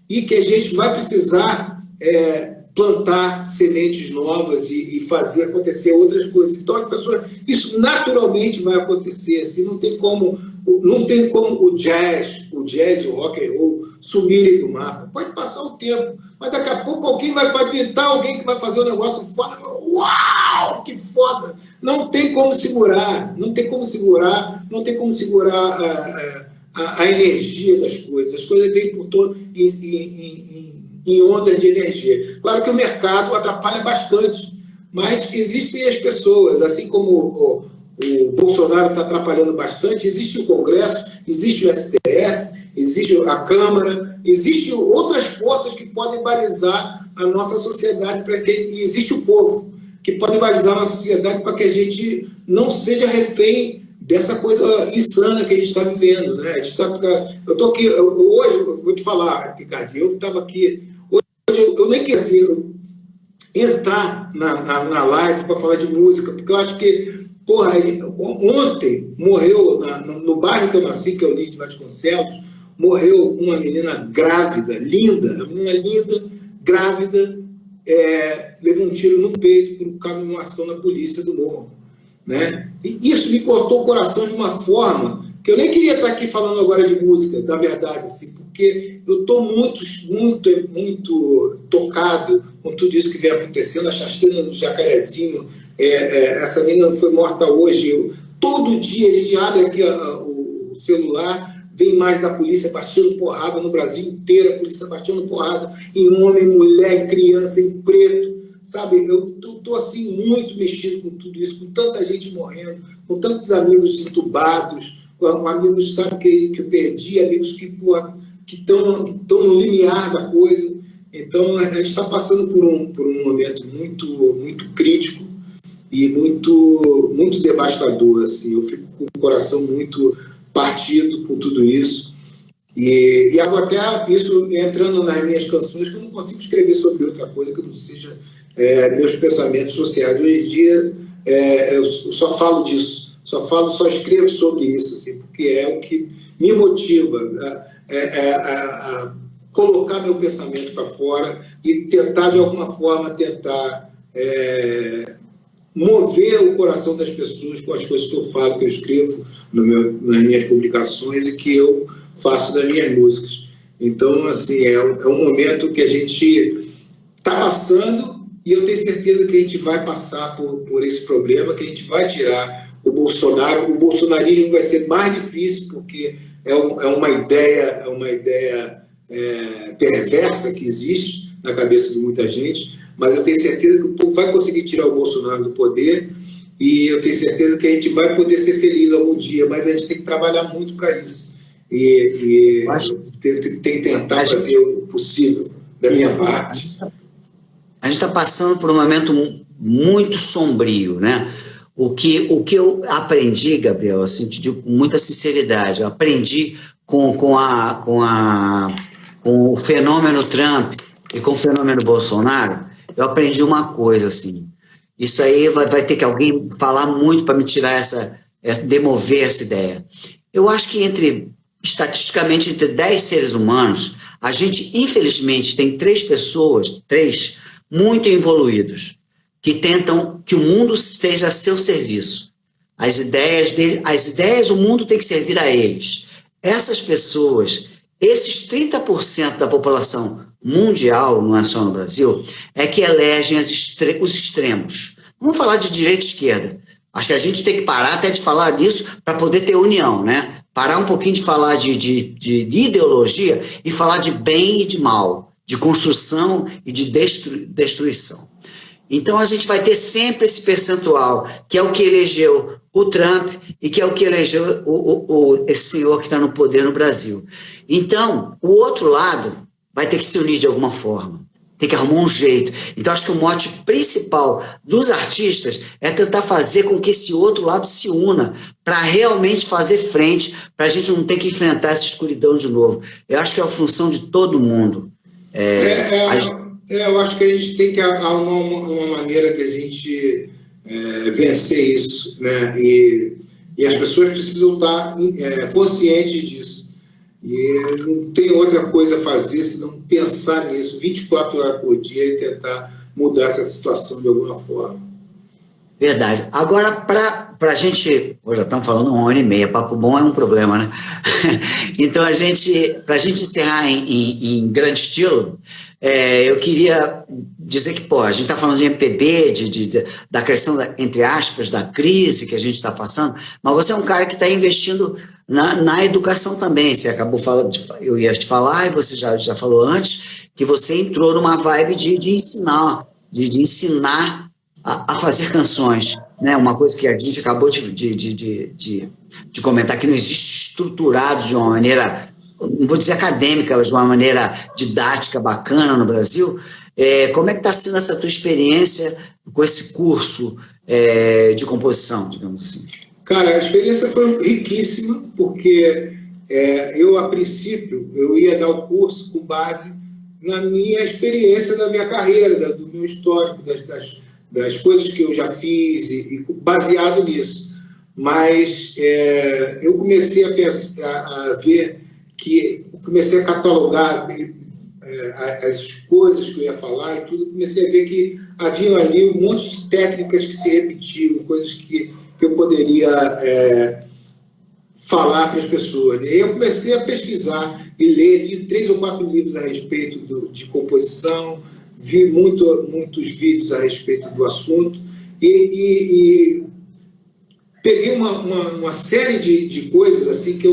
Speaker 2: e que a gente vai precisar plantar sementes novas e fazer acontecer outras coisas. Então, as pessoas, isso naturalmente vai acontecer. Assim, não tem como o jazz e o rock and roll sumirem do mapa. Pode passar o tempo, mas daqui a pouco alguém vai pintar alguém que vai fazer um negócio foda. Uau, que foda! Não tem como segurar, a energia das coisas. As coisas vêm por todo em ondas de energia. Claro que o mercado atrapalha bastante, mas existem as pessoas, assim como o Bolsonaro está atrapalhando bastante, existe o Congresso, existe o STF, existe a Câmara, existem outras forças que podem balizar a nossa sociedade, e existe o povo, que pode balizar a nossa sociedade para que a gente não seja refém dessa coisa insana que a gente está vivendo, né? Eu estou aqui, hoje, eu vou te falar, Ricardo, eu estava aqui, hoje eu nem queria entrar na live para falar de música, porque eu acho que Porra, ontem morreu, no bairro que eu nasci, que é o Lídio Vasconcelos, morreu uma menina grávida, linda, uma menina linda, grávida, levou um tiro no peito por causa de uma ação da polícia do morro. Né? E isso me cortou o coração de uma forma que eu nem queria estar aqui falando agora de música, na verdade, assim, porque eu estou muito tocado com tudo isso que vem acontecendo, a chacina do Jacarezinho, essa menina foi morta hoje, todo dia a gente abre aqui o celular, vem mais da polícia batendo porrada no Brasil inteiro, a polícia batendo porrada em homem, mulher, em criança, em preto, sabe? Eu estou assim, muito mexido com tudo isso, com tanta gente morrendo, com tantos amigos entubados, com amigos, sabe, que eu perdi, amigos que estão no limiar da coisa. Então, a gente está passando por um momento muito crítico e muito devastador. Assim. Eu fico com o coração muito partido com tudo isso. E até isso entrando nas minhas canções, que eu não consigo escrever sobre outra coisa que não seja meus pensamentos sociais. Hoje em dia, eu só falo disso. Só escrevo sobre isso, assim, porque é o que me motiva a colocar meu pensamento para fora e tentar, de alguma forma, mover o coração das pessoas com as coisas que eu falo, que eu escrevo nas minhas publicações e que eu faço nas minhas músicas. Então, assim, é um momento que a gente está passando e eu tenho certeza que a gente vai passar por esse problema, que a gente vai tirar o Bolsonaro. O bolsonarismo vai ser mais difícil porque é uma ideia perversa que existe na cabeça de muita gente, mas eu tenho certeza que o povo vai conseguir tirar o Bolsonaro do poder e eu tenho certeza que a gente vai poder ser feliz algum dia, mas a gente tem que trabalhar muito para isso e tem que tentar fazer o possível da minha parte.
Speaker 1: A gente está passando por um momento muito sombrio, né? O que eu aprendi, Gabriel, assim, te digo com muita sinceridade, eu aprendi com o fenômeno Trump e com o fenômeno Bolsonaro, eu aprendi uma coisa, assim, isso aí vai ter que alguém falar muito para me tirar demover essa ideia. Eu acho que estatisticamente, entre 10 seres humanos, a gente, infelizmente, tem 3 pessoas, muito evoluídos, que tentam que o mundo esteja a seu serviço. As ideias, o mundo tem que servir a eles. Essas pessoas, esses 30% da população mundial, não é só no Brasil, é que elegem os extremos. Vamos falar de direita e esquerda. Acho que a gente tem que parar até de falar disso para poder ter união, né? Parar um pouquinho de falar de ideologia e falar de bem e de mal, de construção e de destruição. Então, a gente vai ter sempre esse percentual, que é o que elegeu o Trump e que é o que elegeu esse senhor que está no poder no Brasil. Então, o outro lado vai ter que se unir de alguma forma, tem que arrumar um jeito. Então, acho que o mote principal dos artistas é tentar fazer com que esse outro lado se una, para realmente fazer frente, para a gente não ter que enfrentar essa escuridão de novo. Eu acho que é a função de todo mundo.
Speaker 2: Eu acho que a gente tem que arrumar uma maneira de a gente vencer isso, né? E as pessoas precisam estar conscientes disso. E não tem outra coisa a fazer senão pensar nisso 24 horas por dia e tentar mudar essa situação de alguma forma.
Speaker 1: Verdade. Agora, para a gente... já estamos falando 1 hora e meia, papo bom é um problema, né? Então, para a gente encerrar em grande estilo, eu queria dizer que, a gente está falando de MPB, da questão, entre aspas, da crise que a gente está passando, mas você é um cara que está investindo na educação também. Você acabou falando, eu ia te falar, e você já falou antes, que você entrou numa vibe de ensinar, de ensinar a fazer canções, né? Uma coisa que a gente acabou de comentar, que não existe estruturado de uma maneira, não vou dizer acadêmica, mas de uma maneira didática, bacana no Brasil. Como é que está sendo essa tua experiência com esse curso de composição, digamos assim?
Speaker 2: Cara, a experiência foi riquíssima, porque eu, a princípio, eu ia dar o curso com base na minha experiência da minha carreira, do meu histórico, das coisas que eu já fiz e baseado nisso. Mas eu comecei a pensar, a ver que comecei a catalogar as coisas que eu ia falar e tudo, comecei a ver que havia ali um monte de técnicas que se repetiam, coisas que eu poderia falar para as pessoas. E eu comecei a pesquisar e ler, li 3 ou 4 livros a respeito de composição, vi muitos vídeos a respeito do assunto e peguei uma série de coisas assim que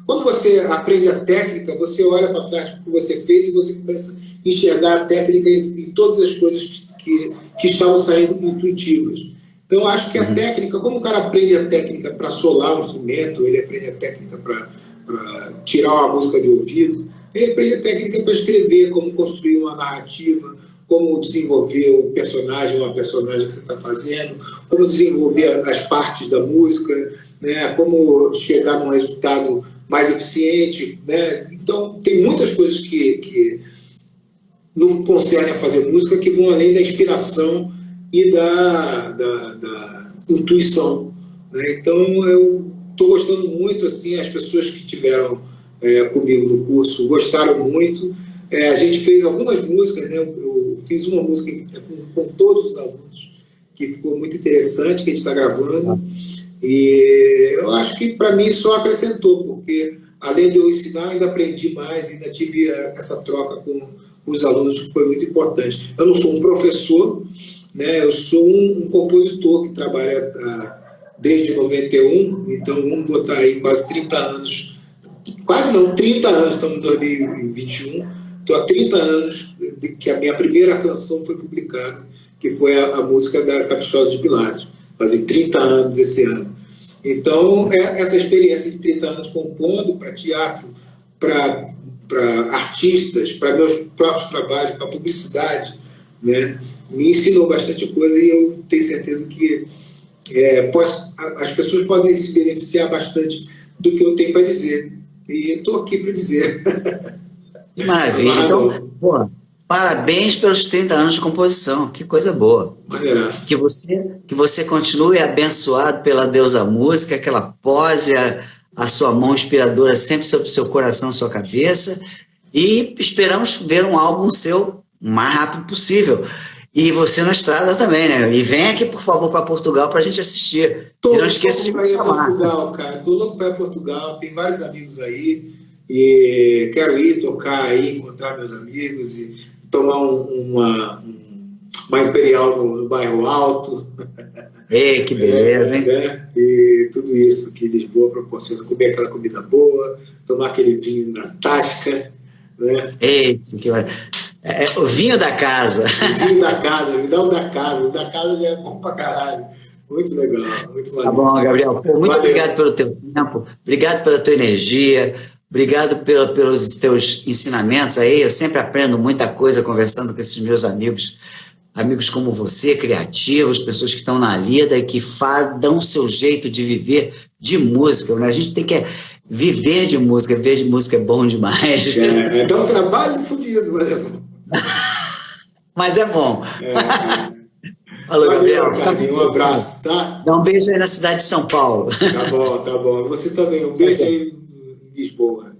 Speaker 2: quando você aprende a técnica, você olha para trás do que você fez e você começa a enxergar a técnica em todas as coisas que estavam saindo intuitivas. Então, eu acho que a técnica, como o cara aprende a técnica para solar um instrumento, ele aprende a técnica para tirar uma música de ouvido, ele aprende a técnica para escrever, como construir uma narrativa, como desenvolver o personagem, uma personagem que você está fazendo, como desenvolver as partes da música, né? Como chegar num resultado mais eficiente, né? Então, tem muitas coisas que não concernem a fazer música que vão além da inspiração e da intuição, né? Então, eu estou gostando muito, assim, as pessoas que tiveram comigo no curso gostaram muito. A gente fez algumas músicas, né? Eu fiz uma música com todos os alunos, que ficou muito interessante, que a gente está gravando, e eu acho que para mim só acrescentou, porque além de eu ensinar, ainda aprendi mais, ainda tive essa troca com os alunos, que foi muito importante. Eu não sou um professor, né? Eu sou um compositor que trabalha desde 91, então vamos botar aí quase 30 anos, quase não, 30 anos, estamos em 2021, estou há 30 anos que a minha primeira canção foi publicada, que foi a música da Caprichosa de Pilares, fazem 30 anos esse ano. Então, essa experiência de 30 anos compondo para teatro, para artistas, para meus próprios trabalhos, para publicidade, né, me ensinou bastante coisa e eu tenho certeza que as pessoas podem se beneficiar bastante do que eu tenho para dizer. E estou aqui para dizer.
Speaker 1: Que maravilha. Então, pô, parabéns pelos 30 anos de composição. Que coisa boa.
Speaker 2: Maneiraço.
Speaker 1: Que você continue abençoado pela deusa música, que ela pose a sua mão inspiradora sempre sobre o seu coração, sua cabeça. E esperamos ver um álbum seu o mais rápido possível. E você na estrada também, né? E vem aqui, por favor, para Portugal para a gente assistir. E não esqueça de me chamar.
Speaker 2: Portugal, cara. Estou louco para ir a Portugal. Tem vários amigos aí. E quero ir tocar aí, encontrar meus amigos e tomar uma Imperial no Bairro Alto.
Speaker 1: Ei, que beleza, hein?
Speaker 2: Né? E tudo isso que Lisboa proporciona. Comer aquela comida boa, tomar aquele vinho na tasca. Né?
Speaker 1: Eita, que o vinho da casa.
Speaker 2: O vinho da casa, me dá um da casa. O da casa já é bom pra caralho. Muito legal, muito maneiro.
Speaker 1: Tá bom, Gabriel. Pô, muito obrigado pelo teu tempo, obrigado pela tua energia, obrigado pelos teus ensinamentos aí. Eu sempre aprendo muita coisa conversando com esses meus amigos como você, criativos, pessoas que estão na lida e que dão o seu jeito de viver de música, né? A gente tem que viver de música é bom demais.
Speaker 2: Dá um trabalho fodido, mas é bom.
Speaker 1: Mas é bom. Falou,
Speaker 2: Gabriel.
Speaker 1: Gabriel.
Speaker 2: Um abraço, tá?
Speaker 1: Dá um beijo aí na cidade de São Paulo.
Speaker 2: Tá bom. Você também. Um beijo aí em Lisboa.